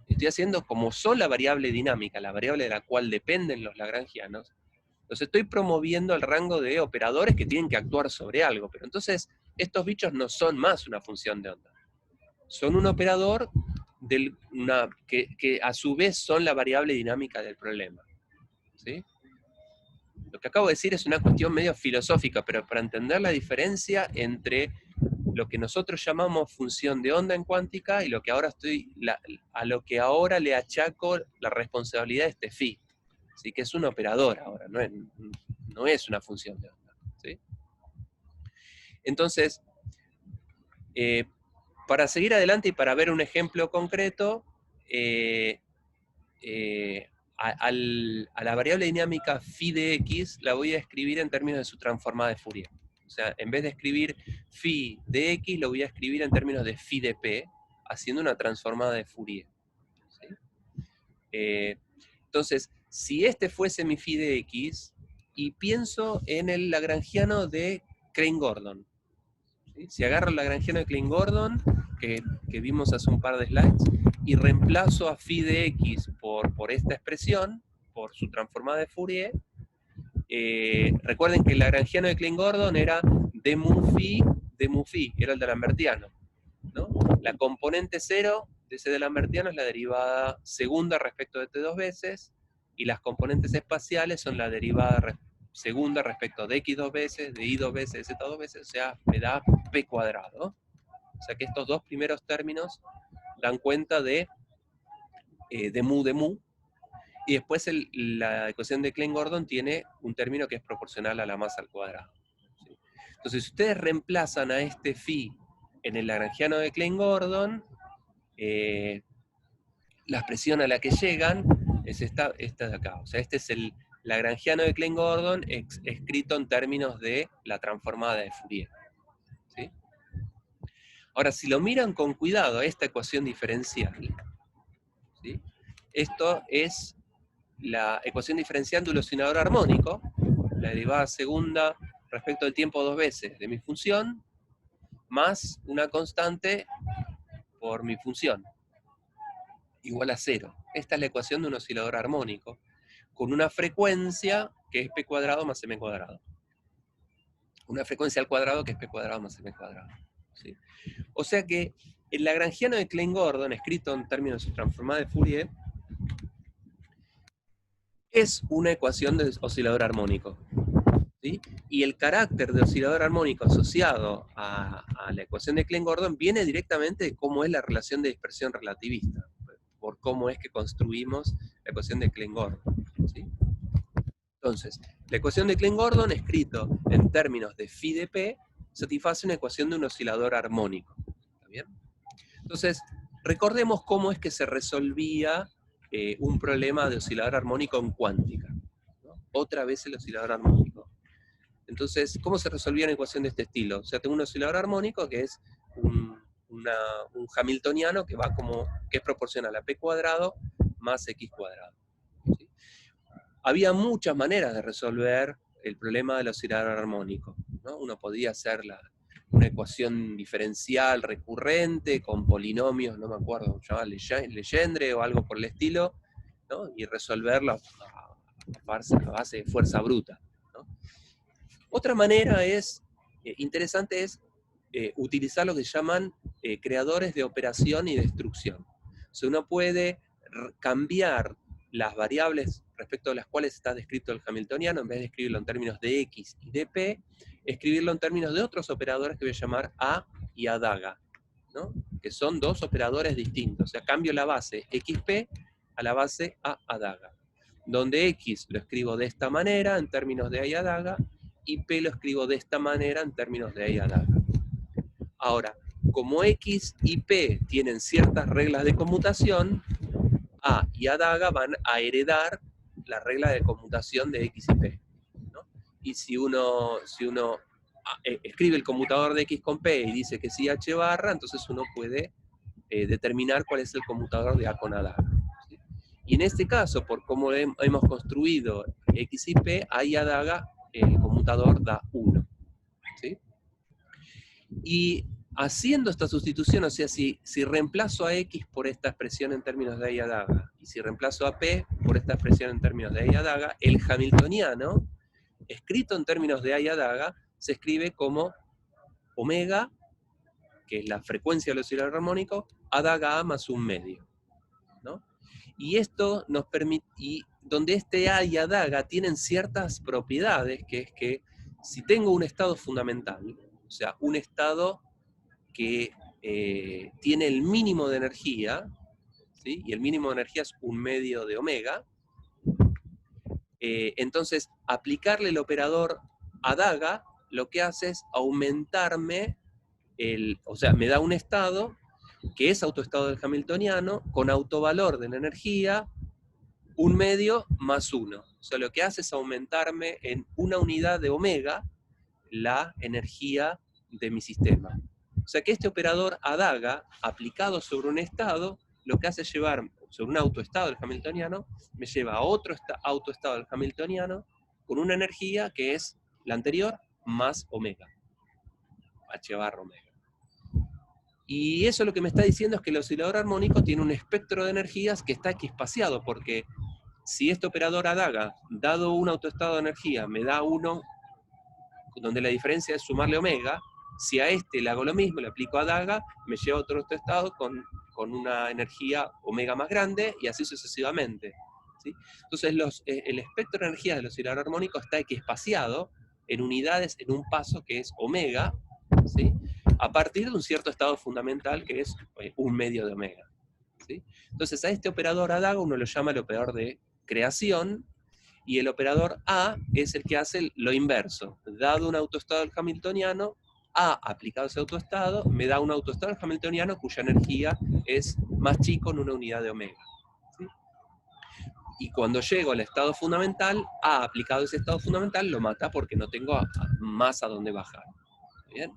Estoy haciendo como son la variable dinámica, la variable de la cual dependen los lagrangianos. Entonces estoy promoviendo el rango de operadores que tienen que actuar sobre algo. Pero entonces estos bichos no son más una función de onda. Son un operador que a su vez son la variable dinámica del problema. ¿Sí? Lo que acabo de decir es una cuestión medio filosófica, pero para entender la diferencia entre lo que nosotros llamamos función de onda en cuántica y lo que ahora a lo que ahora le achaco la responsabilidad de este phi, ¿sí? Que es un operador ahora, no es una función de onda. ¿Sí? Entonces, para seguir adelante y para ver un ejemplo concreto, a la variable dinámica phi de x la voy a escribir en términos de su transformada de Fourier. O sea, en vez de escribir phi de x, lo voy a escribir en términos de phi de p, haciendo una transformada de Fourier. ¿Sí? Entonces, si este fuese mi phi de x, y pienso en el lagrangiano de Klein-Gordon, ¿sí? Si agarro el lagrangiano de Klein-Gordon, que vimos hace un par de slides, y reemplazo a phi de x por esta expresión, por su transformada de Fourier, recuerden que el lagrangiano de Klein-Gordon era d mu phi, era el de Lambertiano, ¿no? La componente 0 de ese de Lambertiano es la derivada segunda respecto de t dos veces, y las componentes espaciales son la derivada segunda respecto de x dos veces, de y dos veces, de z dos veces, o sea, me da p cuadrado. O sea que estos dos primeros términos dan cuenta de mu, Y después la ecuación de Klein-Gordon tiene un término que es proporcional a la masa al cuadrado. ¿Sí? Entonces, si ustedes reemplazan a este phi en el lagrangiano de Klein-Gordon, la expresión a la que llegan es esta de acá. O sea, este es el lagrangiano de Klein-Gordon escrito en términos de la transformada de Fourier. ¿Sí? Ahora, si lo miran con cuidado, esta ecuación diferencial, ¿sí? Esto es la ecuación diferencial de un oscilador armónico, la derivada segunda respecto del tiempo dos veces de mi función, más una constante por mi función, igual a 0. Esta es la ecuación de un oscilador armónico, con una frecuencia que es p cuadrado más m cuadrado. Una frecuencia al cuadrado que es p cuadrado más m cuadrado. ¿Sí? O sea que el lagrangiano de Klein-Gordon, escrito en términos de transformada de Fourier, es una ecuación de oscilador armónico. ¿Sí? Y el carácter de oscilador armónico asociado a la ecuación de Klein-Gordon viene directamente de cómo es la relación de dispersión relativista, por cómo es que construimos la ecuación de Klein-Gordon. ¿Sí? Entonces, la ecuación de Klein-Gordon, escrito en términos de phi de p, satisface una ecuación de un oscilador armónico. ¿Está bien? Entonces, recordemos cómo es que se resolvía un problema de oscilador armónico en cuántica, ¿no? Otra vez el oscilador armónico. Entonces, ¿cómo se resolvía una ecuación de este estilo? O sea, tengo un oscilador armónico que es un hamiltoniano que es proporcional a p cuadrado más x cuadrado. ¿Sí? Había muchas maneras de resolver el problema del oscilador armónico, ¿no? Uno podía hacer una ecuación diferencial recurrente con polinomios, no me acuerdo, se llamaba Legendre o algo por el estilo, ¿no? Y resolverla a base de fuerza bruta, ¿no? Otra manera interesante es utilizar lo que llaman creadores de operación y destrucción. O sea, uno puede cambiar las variables respecto a las cuales está descrito el hamiltoniano, en vez de escribirlo en términos de x y de p, escribirlo en términos de otros operadores que voy a llamar a y adaga, ¿no? Que son dos operadores distintos. O sea, cambio la base xp a la base a adaga, donde x lo escribo de esta manera en términos de a y adaga, y p lo escribo de esta manera en términos de a y adaga. Ahora, como x y p tienen ciertas reglas de conmutación, a y adaga van a heredar la regla de conmutación de x y p, ¿no? Y si uno escribe el conmutador de x con p y dice que es IH barra, entonces uno puede determinar cuál es el conmutador de a con adaga. ¿Sí? Y en este caso, por cómo hemos construido x y p, a y adaga, el conmutador da 1. ¿Sí? Y haciendo esta sustitución, o sea, si reemplazo a x por esta expresión en términos de a y adaga, y si reemplazo a p por esta expresión en términos de a y adaga, el hamiltoniano, escrito en términos de a y adaga, se escribe como omega, que es la frecuencia del oscilador armónico, adaga a más un medio, ¿no? Y esto nos permite, y donde este a y adaga tienen ciertas propiedades, que es que si tengo un estado fundamental, o sea, un estado que tiene el mínimo de energía, ¿sí? Y el mínimo de energía es un medio de omega, entonces aplicarle el operador adaga lo que hace es aumentarme, o sea, me da un estado que es autoestado del hamiltoniano con autovalor de la energía un medio más 1. O sea, lo que hace es aumentarme en una unidad de omega la energía de mi sistema. O sea que este operador adaga, aplicado sobre un estado, lo que hace es llevar, sobre un autoestado del hamiltoniano, me lleva a otro autoestado del hamiltoniano con una energía que es la anterior más omega, h barra omega. Y eso lo que me está diciendo es que el oscilador armónico tiene un espectro de energías que está equispaciado, porque si este operador adaga, dado un autoestado de energía, me da uno, donde la diferencia es sumarle omega, si a este le hago lo mismo, le aplico adaga, me lleva a otro autoestado con una energía omega más grande, y así sucesivamente. ¿Sí? Entonces el espectro de energías del oscilador armónico está equiespaciado en unidades, en un paso que es omega, ¿sí? A partir de un cierto estado fundamental que es un medio de omega. ¿Sí? Entonces a este operador adaga uno lo llama el operador de creación, y el operador A es el que hace lo inverso. Dado un autoestado del hamiltoniano, A aplicado ese autoestado me da un autoestado del hamiltoniano cuya energía es más chico en una unidad de omega. ¿Sí? Y cuando llego al estado fundamental, A aplicado ese estado fundamental lo mata porque no tengo más a dónde bajar. ¿Bien?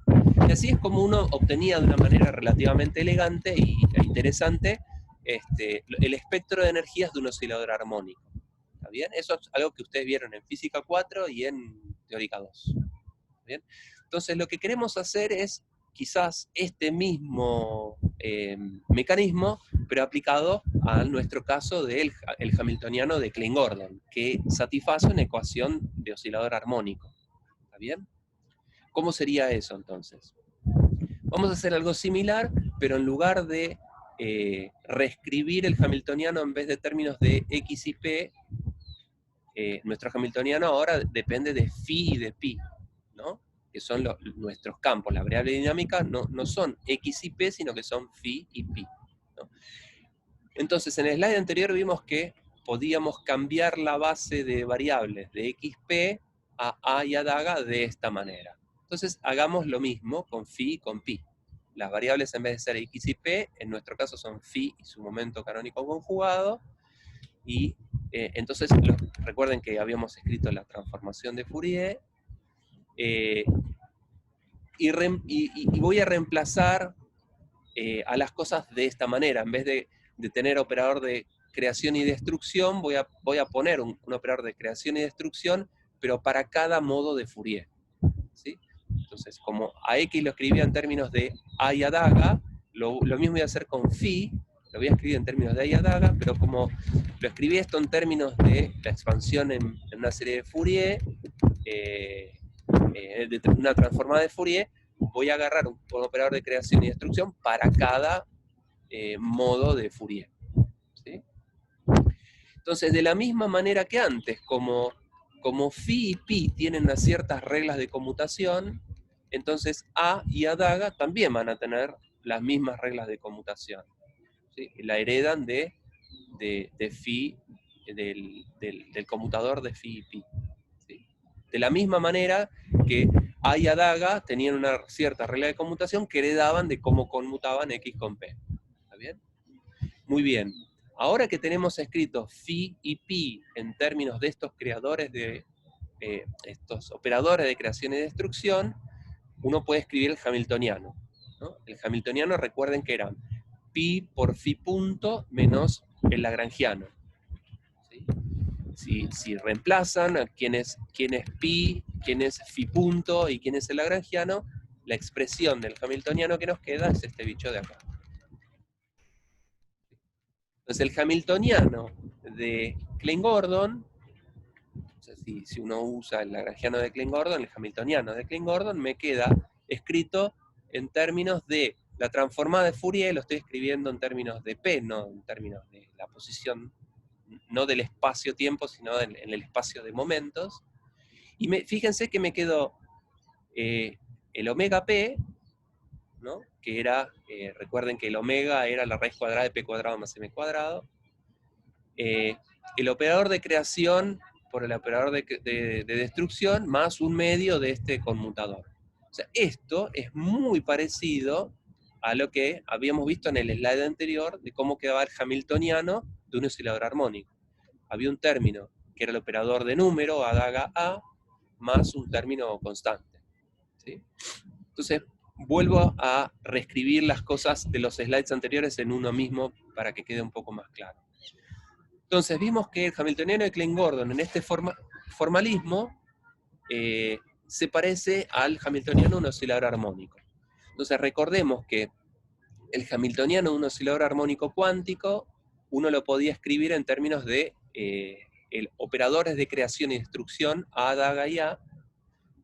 Y así es como uno obtenía de una manera relativamente elegante e interesante el espectro de energías de un oscilador armónico. ¿Está bien? Eso es algo que ustedes vieron en Física 4 y en Teórica 2. ¿Bien? Entonces lo que queremos hacer es quizás este mismo mecanismo, pero aplicado a nuestro caso del el hamiltoniano de Klein-Gordon, que satisface una ecuación de oscilador armónico. ¿Está bien? ¿Cómo sería eso entonces? Vamos a hacer algo similar, pero en lugar de reescribir el hamiltoniano en vez de términos de x y p, nuestro hamiltoniano ahora depende de phi y de pi, ¿no? Que son nuestros campos. La variable dinámica no son x y p, sino que son phi y pi, ¿no? Entonces, en el slide anterior vimos que podíamos cambiar la base de variables de xp a y a daga de esta manera. Entonces, hagamos lo mismo con phi y con pi. Las variables, en vez de ser x y p, en nuestro caso son phi y su momento canónico conjugado. Y entonces, recuerden que habíamos escrito la transformación de Fourier. Y voy a reemplazar a las cosas de esta manera. En vez de tener operador de creación y destrucción, voy a poner un operador de creación y destrucción, pero para cada modo de Fourier. ¿Sí? Entonces, como a X lo escribía en términos de A y a daga, lo mismo voy a hacer con phi, lo voy a escribir en términos de A y a daga, pero como lo escribí esto en términos de la expansión en una serie de Fourier, de una transformada de Fourier, voy a agarrar un operador de creación y destrucción para cada modo de Fourier. ¿Sí? Entonces, de la misma manera que antes, como phi y pi tienen unas ciertas reglas de conmutación, entonces A y A daga también van a tener las mismas reglas de conmutación. ¿Sí? La heredan de phi, del conmutador de phi y pi. ¿Sí? De la misma manera que A y A daga tenían una cierta regla de conmutación que heredaban de cómo conmutaban X con P. ¿Está bien? Muy bien. Ahora que tenemos escrito phi y pi en términos de estos creadores estos operadores de creación y destrucción, uno puede escribir el hamiltoniano, ¿no? El hamiltoniano, recuerden que era pi por phi punto menos el lagrangiano. ¿Sí? Si reemplazan a quién es pi, quién es phi punto y quién es el lagrangiano, la expresión del hamiltoniano que nos queda es este bicho de acá. Entonces el hamiltoniano de Klein-Gordon, o sea, si uno usa el lagrangiano de Klein-Gordon, el hamiltoniano de Klein-Gordon me queda escrito en términos de la transformada de Fourier, lo estoy escribiendo en términos de P, no en términos de la posición, no del espacio-tiempo, sino en el espacio de momentos. Y fíjense que me quedó el omega P, ¿no? Que era, recuerden que el omega era la raíz cuadrada de P cuadrado más M cuadrado. El operador de creación por el operador de destrucción más un medio de este conmutador. O sea, esto es muy parecido a lo que habíamos visto en el slide anterior de cómo quedaba el hamiltoniano de un oscilador armónico. Había un término que era el operador de número, A daga A, más un término constante. ¿Sí? Entonces, vuelvo a reescribir las cosas de los slides anteriores en uno mismo para que quede un poco más claro. Entonces vimos que el hamiltoniano de Klein-Gordon en este formalismo se parece al hamiltoniano de un oscilador armónico. Entonces recordemos que el hamiltoniano de un oscilador armónico cuántico uno lo podía escribir en términos de operadores de creación y destrucción A, daga y A,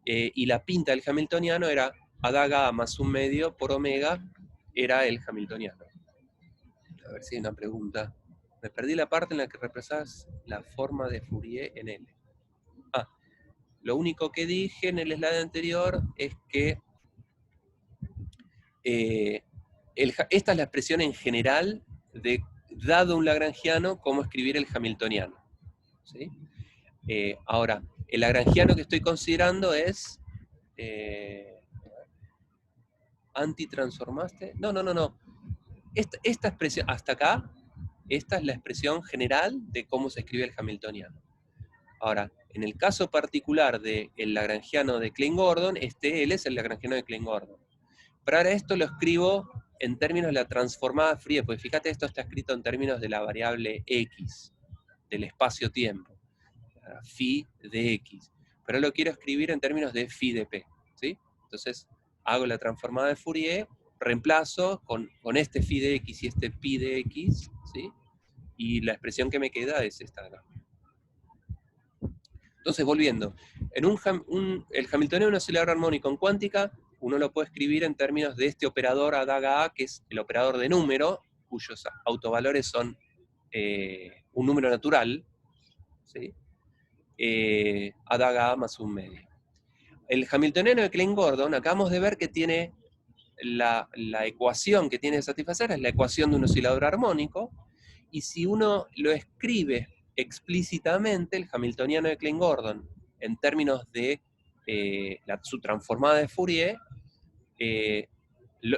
y la pinta del hamiltoniano era A daga A más un medio por omega, era el hamiltoniano. A ver si hay una pregunta. Me perdí la parte en la que represas la forma de Fourier en L. Lo único que dije en el slide anterior es que esta es la expresión en general de, dado un lagrangiano, cómo escribir el hamiltoniano. ¿sí? Ahora, el lagrangiano que estoy considerando es... ¿antitransformaste? No, no, no, no. Esta expresión, hasta acá, esta es la expresión general de cómo se escribe el hamiltoniano. Ahora, en el caso particular del lagrangiano de Klein-Gordon, él es el lagrangiano de Klein-Gordon. Pero ahora esto lo escribo en términos de la transformada Fourier, porque fíjate, esto está escrito en términos de la variable x, del espacio-tiempo, phi de x. Pero lo quiero escribir en términos de phi de p, ¿sí? Entonces, hago la transformada de Fourier, reemplazo con este phi de x y este pi de x, ¿sí? Y la expresión que me queda es esta acá. Entonces, volviendo, en el hamiltoniano de un oscilador armónico en cuántica, uno lo puede escribir en términos de este operador adaga A, que es el operador de número, cuyos autovalores son un número natural, ¿sí? Adaga A más un medio. El hamiltoniano de Klein-Gordon, acabamos de ver que tiene la ecuación que tiene que satisfacer, es la ecuación de un oscilador armónico, y si uno lo escribe explícitamente, el hamiltoniano de Klein-Gordon, en términos de su transformada de Fourier,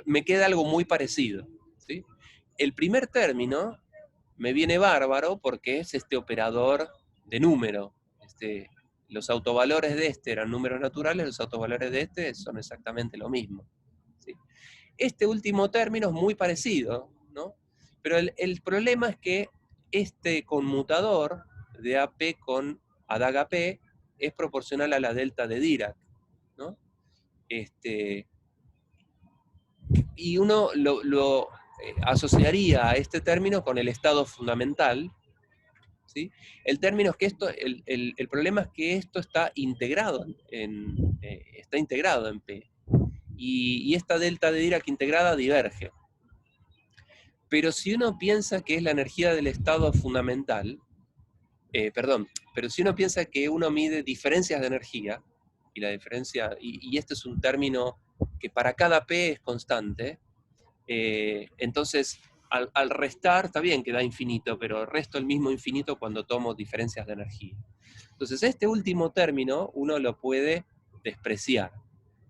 me queda algo muy parecido, ¿sí? El primer término me viene bárbaro porque es este operador de número. Los autovalores de este eran números naturales, los autovalores de este son exactamente lo mismo, ¿sí? Este último término es muy parecido, ¿no? Pero el problema es que este conmutador de AP con adaga P es proporcional a la delta de Dirac, ¿no? Y uno lo asociaría a este término con el estado fundamental, ¿sí? El término es que el problema es que esto está integrado en P. Y esta delta de Dirac integrada diverge. Pero si uno piensa que es la energía del estado fundamental, pero si uno piensa que uno mide diferencias de energía, y la diferencia, y este es un término que para cada P es constante, entonces al restar, está bien que da infinito, pero resto el mismo infinito cuando tomo diferencias de energía. Entonces este último término uno lo puede despreciar,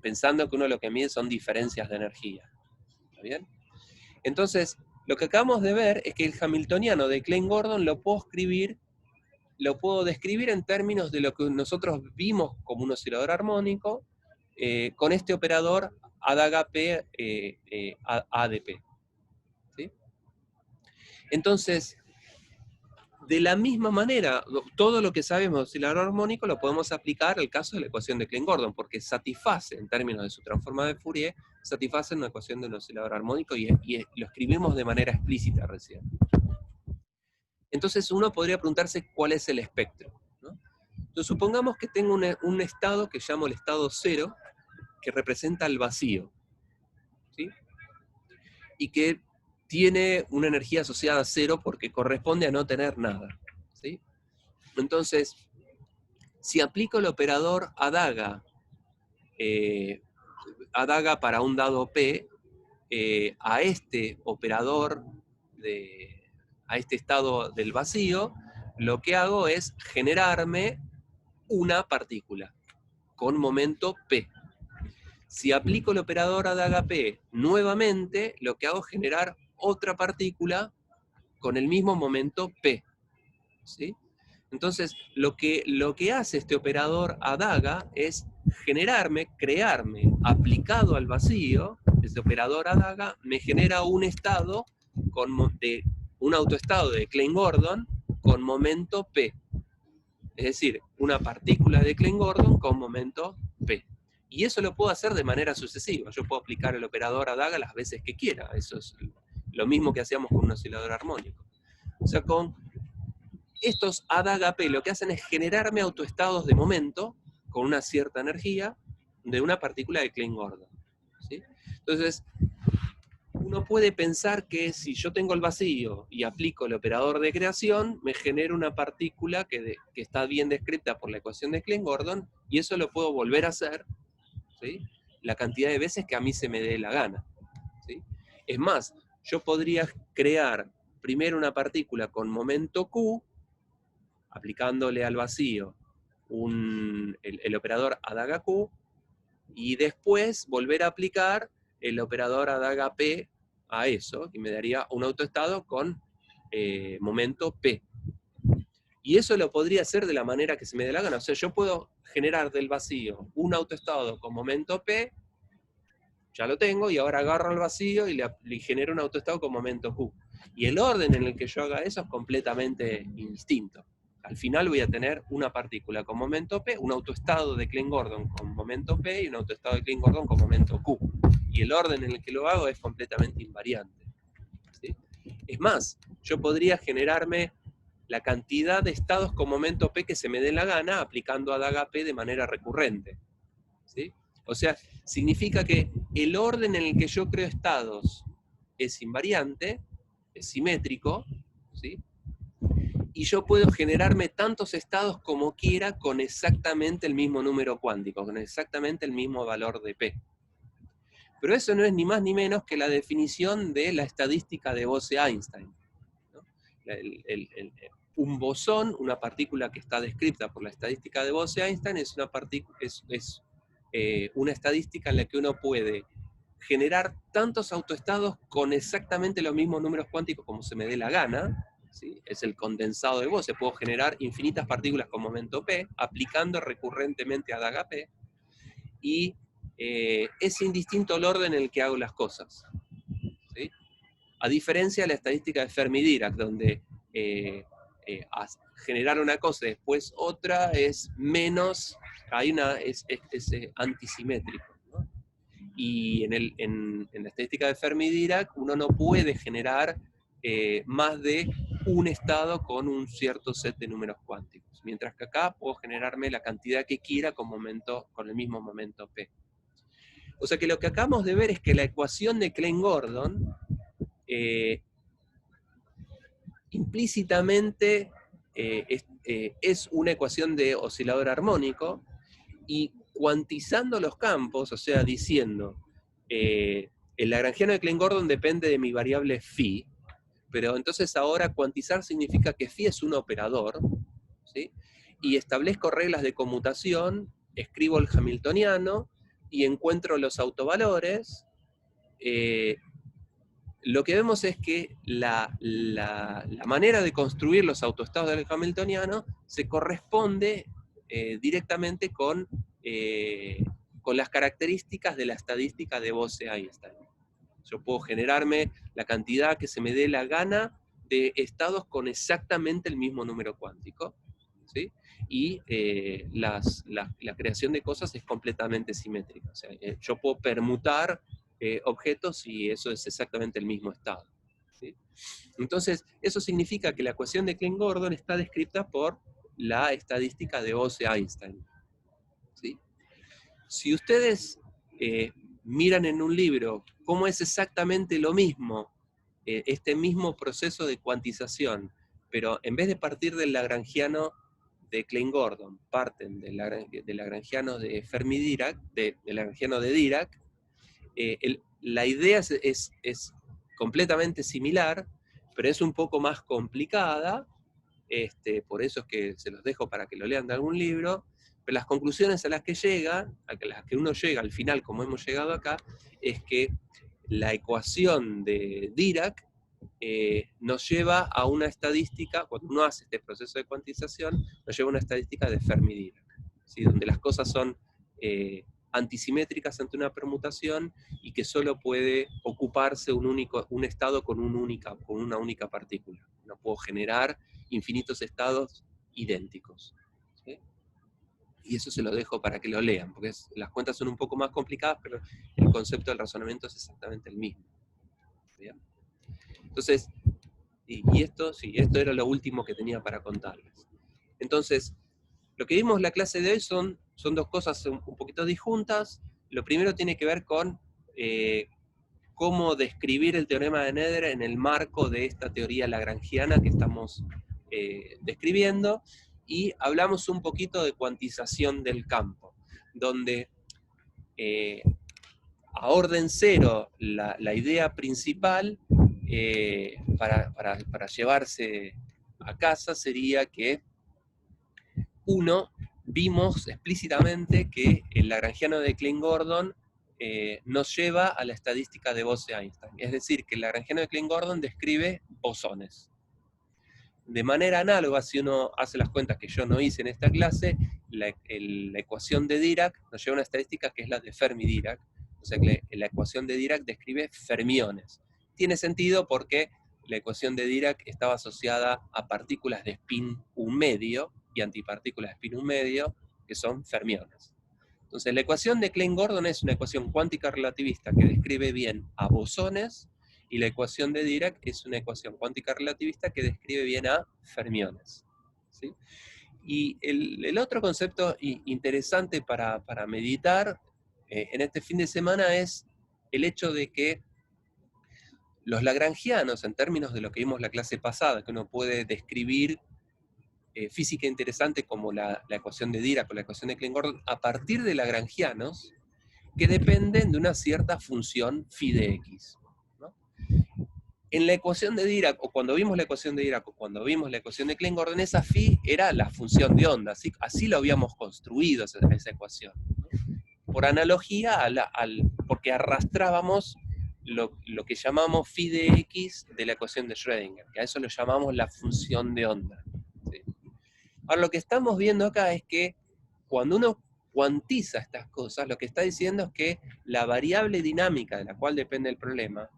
pensando que uno lo que mide son diferencias de energía. ¿Está bien? Entonces, lo que acabamos de ver es que el hamiltoniano de Klein-Gordon lo puedo describir en términos de lo que nosotros vimos como un oscilador armónico, con este operador adaga P ADP. ¿Sí? Entonces, de la misma manera, todo lo que sabemos de oscilador armónico lo podemos aplicar al caso de la ecuación de Klein-Gordon, porque satisface, en términos de su transformada de Fourier, satisface una ecuación de un oscilador armónico y lo escribimos de manera explícita recién. Entonces uno podría preguntarse cuál es el espectro, ¿no? Entonces supongamos que tengo un estado que llamo el estado cero, que representa el vacío, ¿sí? Y que tiene una energía asociada a cero porque corresponde a no tener nada, ¿sí? Entonces, si aplico el operador adaga, adaga para un dado P, a este operador, a este estado del vacío, lo que hago es generarme una partícula con momento P. Si aplico el operador adaga P nuevamente, lo que hago es generar otra partícula con el mismo momento P, ¿sí? Entonces, lo que hace este operador adaga es crearme, aplicado al vacío, este operador adaga me genera un estado, un autoestado de Klein-Gordon con momento P. Es decir, una partícula de Klein-Gordon con momento P. Y eso lo puedo hacer de manera sucesiva. Yo puedo aplicar el operador adaga las veces que quiera. Eso es lo mismo que hacíamos con un oscilador armónico. O sea, con estos adaga P lo que hacen es generarme autoestados de momento con una cierta energía de una partícula de Klein-Gordon, ¿sí? Entonces, uno puede pensar que si yo tengo el vacío y aplico el operador de creación, me genera una partícula que está bien descrita por la ecuación de Klein-Gordon, y eso lo puedo volver a hacer, ¿sí? La cantidad de veces que a mí se me dé la gana, ¿sí? Es más, yo podría crear primero una partícula con momento Q, aplicándole al vacío el operador adaga Q, y después volver a aplicar el operador adaga P a eso, y me daría un autoestado con momento P. Y eso lo podría hacer de la manera que se me dé la gana. O sea, yo puedo generar del vacío un autoestado con momento P, ya lo tengo, y ahora agarro el vacío y le genero un autoestado con momento Q. Y el orden en el que yo haga eso es completamente indistinto. Al final voy a tener una partícula con momento P, un autoestado de Klein-Gordon con momento P y un autoestado de Klein-Gordon con momento Q. Y el orden en el que lo hago es completamente invariante. ¿Sí? Es más, yo podría generarme la cantidad de estados con momento P que se me dé la gana aplicando adaga P de manera recurrente. ¿Sí? O sea, significa que el orden en el que yo creo estados es invariante, es simétrico, ¿sí? Y yo puedo generarme tantos estados como quiera con exactamente el mismo número cuántico, con exactamente el mismo valor de P. Pero eso no es ni más ni menos que la definición de la estadística de Bose-Einstein, ¿no? Un bosón, una partícula que está descrita por la estadística de Bose-Einstein, es una estadística en la que uno puede generar tantos autoestados con exactamente los mismos números cuánticos como se me dé la gana, ¿sí? Es el condensado de Bose. Puedo generar infinitas partículas con momento P, aplicando recurrentemente a adaga P, y es indistinto el orden en el que hago las cosas, ¿sí? A diferencia de la estadística de Fermi-Dirac, donde generar una cosa y después otra es menos, es antisimétrico, ¿no? Y en la estadística de Fermi-Dirac uno no puede generar más de un estado con un cierto set de números cuánticos, mientras que acá puedo generarme la cantidad que quiera con el mismo momento P. O sea que lo que acabamos de ver es que la ecuación de Klein-Gordon implícitamente es una ecuación de oscilador armónico, y cuantizando los campos, o sea, diciendo, el lagrangiano de Klein-Gordon depende de mi variable phi, pero entonces ahora cuantizar significa que phi es un operador, ¿sí? Y establezco reglas de conmutación, escribo el hamiltoniano y encuentro los autovalores. Lo que vemos es que la manera de construir los autoestados del hamiltoniano se corresponde directamente con las características de la estadística de Bose-Einstein. Yo puedo generarme la cantidad que se me dé la gana de estados con exactamente el mismo número cuántico, ¿sí? Y la creación de cosas es completamente simétrica. O sea, yo puedo permutar objetos y eso es exactamente el mismo estado, ¿sí? Entonces, eso significa que la ecuación de Klein-Gordon está descrita por la estadística de Bose-Einstein, ¿sí? Si ustedes miran en un libro cómo es exactamente lo mismo, este mismo proceso de cuantización, pero en vez de partir del lagrangiano de Klein-Gordon, parten del lagrangiano de Fermi-Dirac, del lagrangiano de Dirac, la idea es completamente similar, pero es un poco más complicada, por eso es que se los dejo para que lo lean de algún libro, pero las conclusiones a las que uno llega al final, como hemos llegado acá, es que la ecuación de Dirac nos lleva a una estadística, cuando uno hace este proceso de cuantización, nos lleva a una estadística de Fermi-Dirac, ¿sí? Donde las cosas son antisimétricas ante una permutación y que solo puede ocuparse un estado con una única partícula. No puedo generar infinitos estados idénticos, ¿sí? Y eso se lo dejo para que lo lean, porque las cuentas son un poco más complicadas, pero el concepto del razonamiento es exactamente el mismo. ¿Bien? Entonces, esto era lo último que tenía para contarles. Entonces, lo que vimos en la clase de hoy son dos cosas un poquito disjuntas. Lo primero tiene que ver con cómo describir el teorema de Noether en el marco de esta teoría lagrangiana que estamos describiendo, y hablamos un poquito de cuantización del campo, donde a orden cero la idea principal para llevarse a casa sería que uno, vimos explícitamente que el lagrangiano de Klein-Gordon nos lleva a la estadística de Bose-Einstein. Es decir, que el lagrangiano de Klein-Gordon describe bosones. De manera análoga, si uno hace las cuentas que yo no hice en esta clase, la ecuación de Dirac nos lleva a una estadística que es la de Fermi-Dirac. O sea que la ecuación de Dirac describe fermiones. Tiene sentido porque la ecuación de Dirac estaba asociada a partículas de spin 1 medio y antipartículas de spin 1 medio, que son fermiones. Entonces la ecuación de Klein-Gordon es una ecuación cuántica relativista que describe bien a bosones, y la ecuación de Dirac es una ecuación cuántica relativista que describe bien a fermiones. ¿Sí? Y el otro concepto interesante para meditar en este fin de semana es el hecho de que los lagrangianos, en términos de lo que vimos la clase pasada, que uno puede describir física interesante como la ecuación de Dirac o la ecuación de Klein-Gordon, a partir de lagrangianos que dependen de una cierta función phi de x. ¿No? En la ecuación de Dirac, o cuando vimos la ecuación de Dirac, o cuando vimos la ecuación de Klein-Gordon, esa phi era la función de onda, así lo habíamos construido esa ecuación. Por analogía, porque arrastrábamos lo que llamamos phi de x de la ecuación de Schrödinger, que a eso lo llamamos la función de onda. ¿Sí? Ahora, lo que estamos viendo acá es que cuando uno cuantiza estas cosas, lo que está diciendo es que la variable dinámica de la cual depende el problema,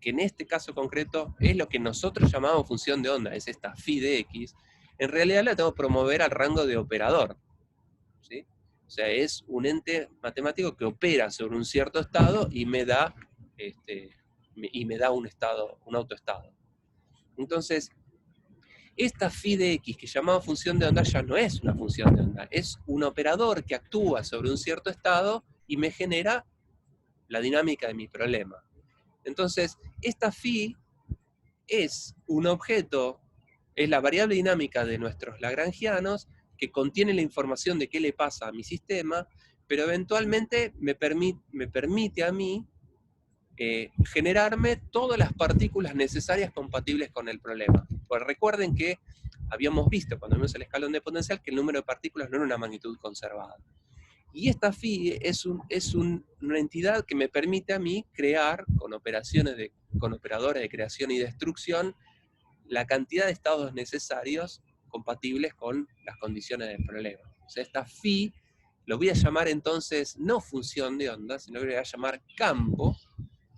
que en este caso concreto es lo que nosotros llamamos función de onda, es esta phi de x, en realidad la tengo que promover al rango de operador. ¿Sí? O sea, es un ente matemático que opera sobre un cierto estado y me da, un estado, un autoestado. Entonces, esta phi de x que llamamos función de onda ya no es una función de onda, es un operador que actúa sobre un cierto estado y me genera la dinámica de mi problema. Entonces, esta phi es un objeto, es la variable dinámica de nuestros lagrangianos que contiene la información de qué le pasa a mi sistema, pero eventualmente me permite a mí generarme todas las partículas necesarias compatibles con el problema. Pues recuerden que habíamos visto cuando vimos el escalón de potencial que el número de partículas no era una magnitud conservada. Y esta phi es una entidad que me permite a mí crear, con operadores de creación y destrucción, la cantidad de estados necesarios compatibles con las condiciones del problema. O sea, esta phi lo voy a llamar entonces no función de onda, sino que lo voy a llamar campo.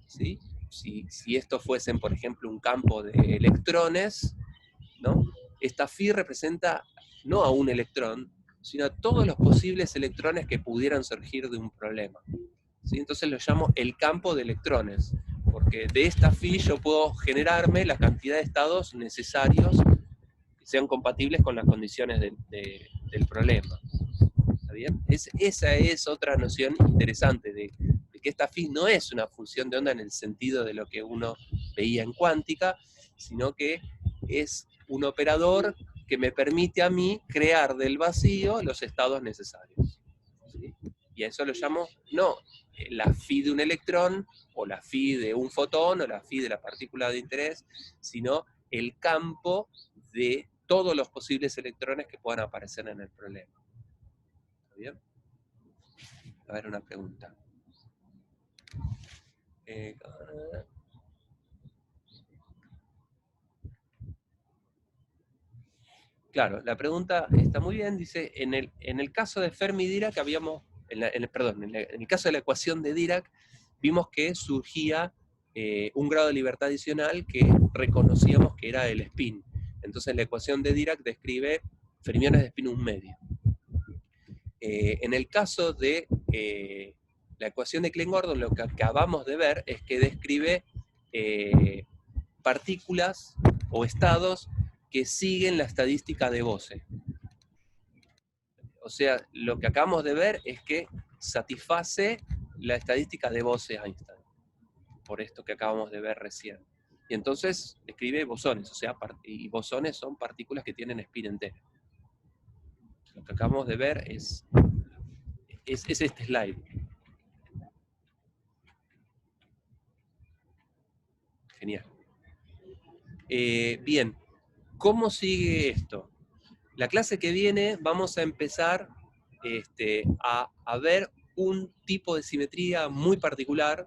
¿Sí? Si estos fuesen, por ejemplo, un campo de electrones, ¿no? Esta phi representa no a un electrón, sino a todos los posibles electrones que pudieran surgir de un problema. ¿Sí? Entonces lo llamo el campo de electrones, porque de esta phi yo puedo generarme la cantidad de estados necesarios que sean compatibles con las condiciones del problema. ¿Está bien? Esa es otra noción interesante de que esta phi no es una función de onda en el sentido de lo que uno veía en cuántica, sino que es un operador que me permite a mí crear del vacío los estados necesarios. ¿Sí? Y a eso lo llamo, no la phi de un electrón, o la phi de un fotón, o la phi de la partícula de interés, sino el campo de todos los posibles electrones que puedan aparecer en el problema. ¿Está bien? A ver, una pregunta. Claro, la pregunta está muy bien, dice, en el caso de Fermi-Dirac habíamos, en el caso de la ecuación de Dirac, vimos que surgía un grado de libertad adicional que reconocíamos que era el spin. Entonces la ecuación de Dirac describe fermiones de spin 1 medio. En el caso de la ecuación de Klein-Gordon, lo que acabamos de ver es que describe partículas o estados que siguen la estadística de Bose. O sea, lo que acabamos de ver es que satisface la estadística de Bose-Einstein, por esto que acabamos de ver recién. Y entonces escribe bosones, o sea, y bosones son partículas que tienen spin entero. Lo que acabamos de ver es este slide. Genial. Bien, ¿cómo sigue esto? La clase que viene vamos a empezar a ver un tipo de simetría muy particular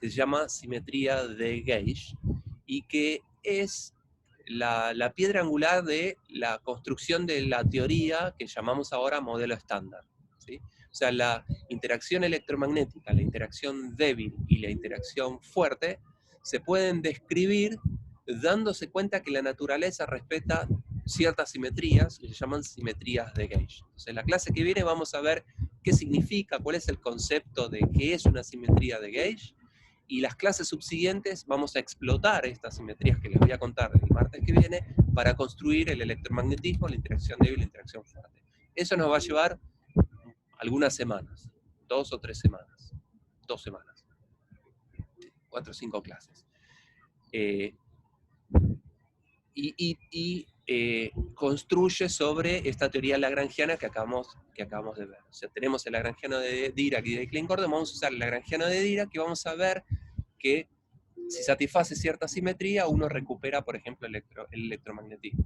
que se llama simetría de gauge y que es la piedra angular de la construcción de la teoría que llamamos ahora modelo estándar, ¿sí? O sea, la interacción electromagnética, la interacción débil y la interacción fuerte se pueden describir dándose cuenta que la naturaleza respeta ciertas simetrías que se llaman simetrías de gauge. Entonces, en la clase que viene vamos a ver qué significa, cuál es el concepto de qué es una simetría de gauge, y las clases subsiguientes vamos a explotar estas simetrías que les voy a contar el martes que viene para construir el electromagnetismo, la interacción débil y la interacción fuerte. Eso nos va a llevar algunas semanas, 2 o 3 semanas, 2 semanas, 4 o 5 clases. Construye sobre esta teoría lagrangiana que acabamos de ver. O sea, tenemos el lagrangiano de Dirac y de Klein-Gordon, vamos a usar el lagrangiano de Dirac y vamos a ver que si satisface cierta simetría, uno recupera, por ejemplo, el electromagnetismo.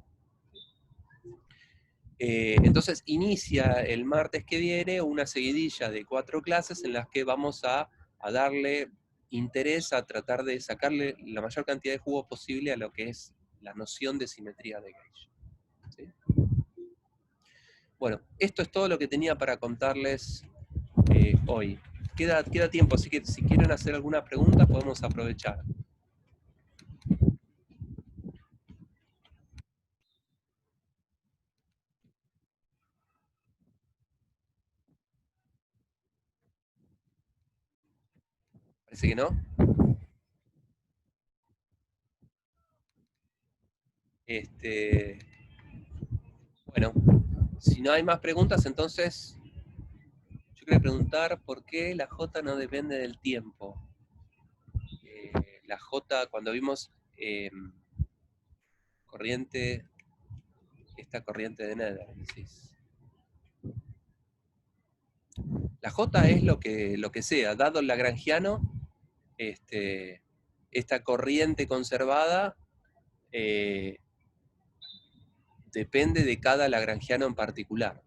Entonces inicia el martes que viene una seguidilla de 4 clases en las que vamos a darle interés a tratar de sacarle la mayor cantidad de jugo posible a lo que es la noción de simetría de gauge. ¿Sí? Bueno, esto es todo lo que tenía para contarles hoy. Queda tiempo, así que si quieren hacer alguna pregunta podemos aprovechar. Parece que no. Bueno, si no hay más preguntas, entonces yo quería preguntar por qué la J no depende del tiempo. La J, cuando vimos esta corriente de Nether, decís. La J es lo que sea, dado el lagrangiano, esta corriente conservada depende de cada lagrangiano en particular.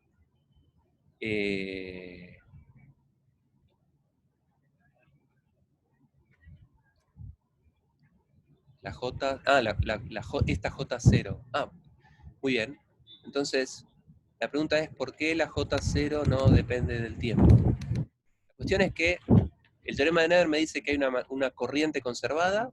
La J, esta J0. Muy bien. Entonces, la pregunta es, ¿por qué la J0 no depende del tiempo? La cuestión es que el teorema de Nether me dice que hay una corriente conservada,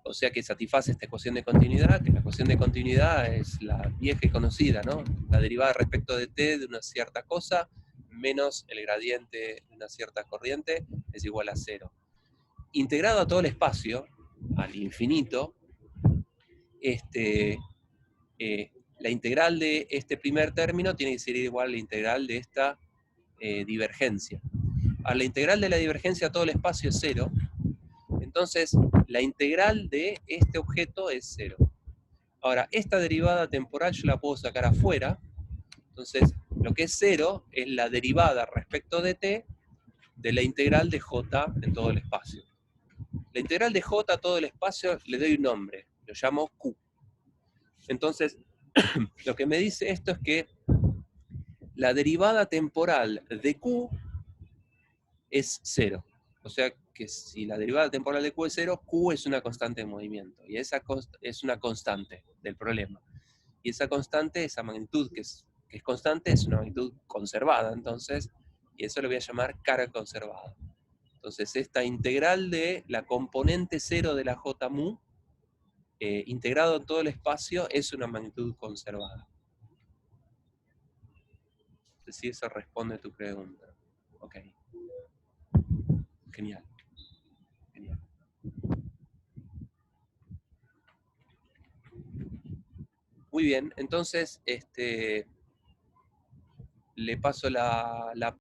o sea que satisface esta ecuación de continuidad, que la ecuación de continuidad es la vieja y conocida, ¿no? La derivada respecto de t de una cierta cosa menos el gradiente de una cierta corriente es igual a 0. Integrado a todo el espacio, al infinito, la integral de este primer término tiene que ser igual a la integral de esta divergencia. A la integral de la divergencia a todo el espacio es 0, entonces la integral de este objeto es 0. Ahora, esta derivada temporal yo la puedo sacar afuera, entonces lo que es 0 es la derivada respecto de t de la integral de j en todo el espacio. La integral de j a todo el espacio le doy un nombre, lo llamo q. Entonces, lo que me dice esto es que la derivada temporal de q es 0. O sea que si la derivada temporal de q es 0, q es una constante de movimiento. Y esa es una constante del problema. Y esa constante, esa magnitud que es constante, es una magnitud conservada. Entonces, y eso lo voy a llamar carga conservada. Entonces, esta integral de la componente 0 de la j mu, integrado en todo el espacio, es una magnitud conservada. No sé si eso responde a tu pregunta. Ok. Genial. Genial. Muy bien, entonces le paso la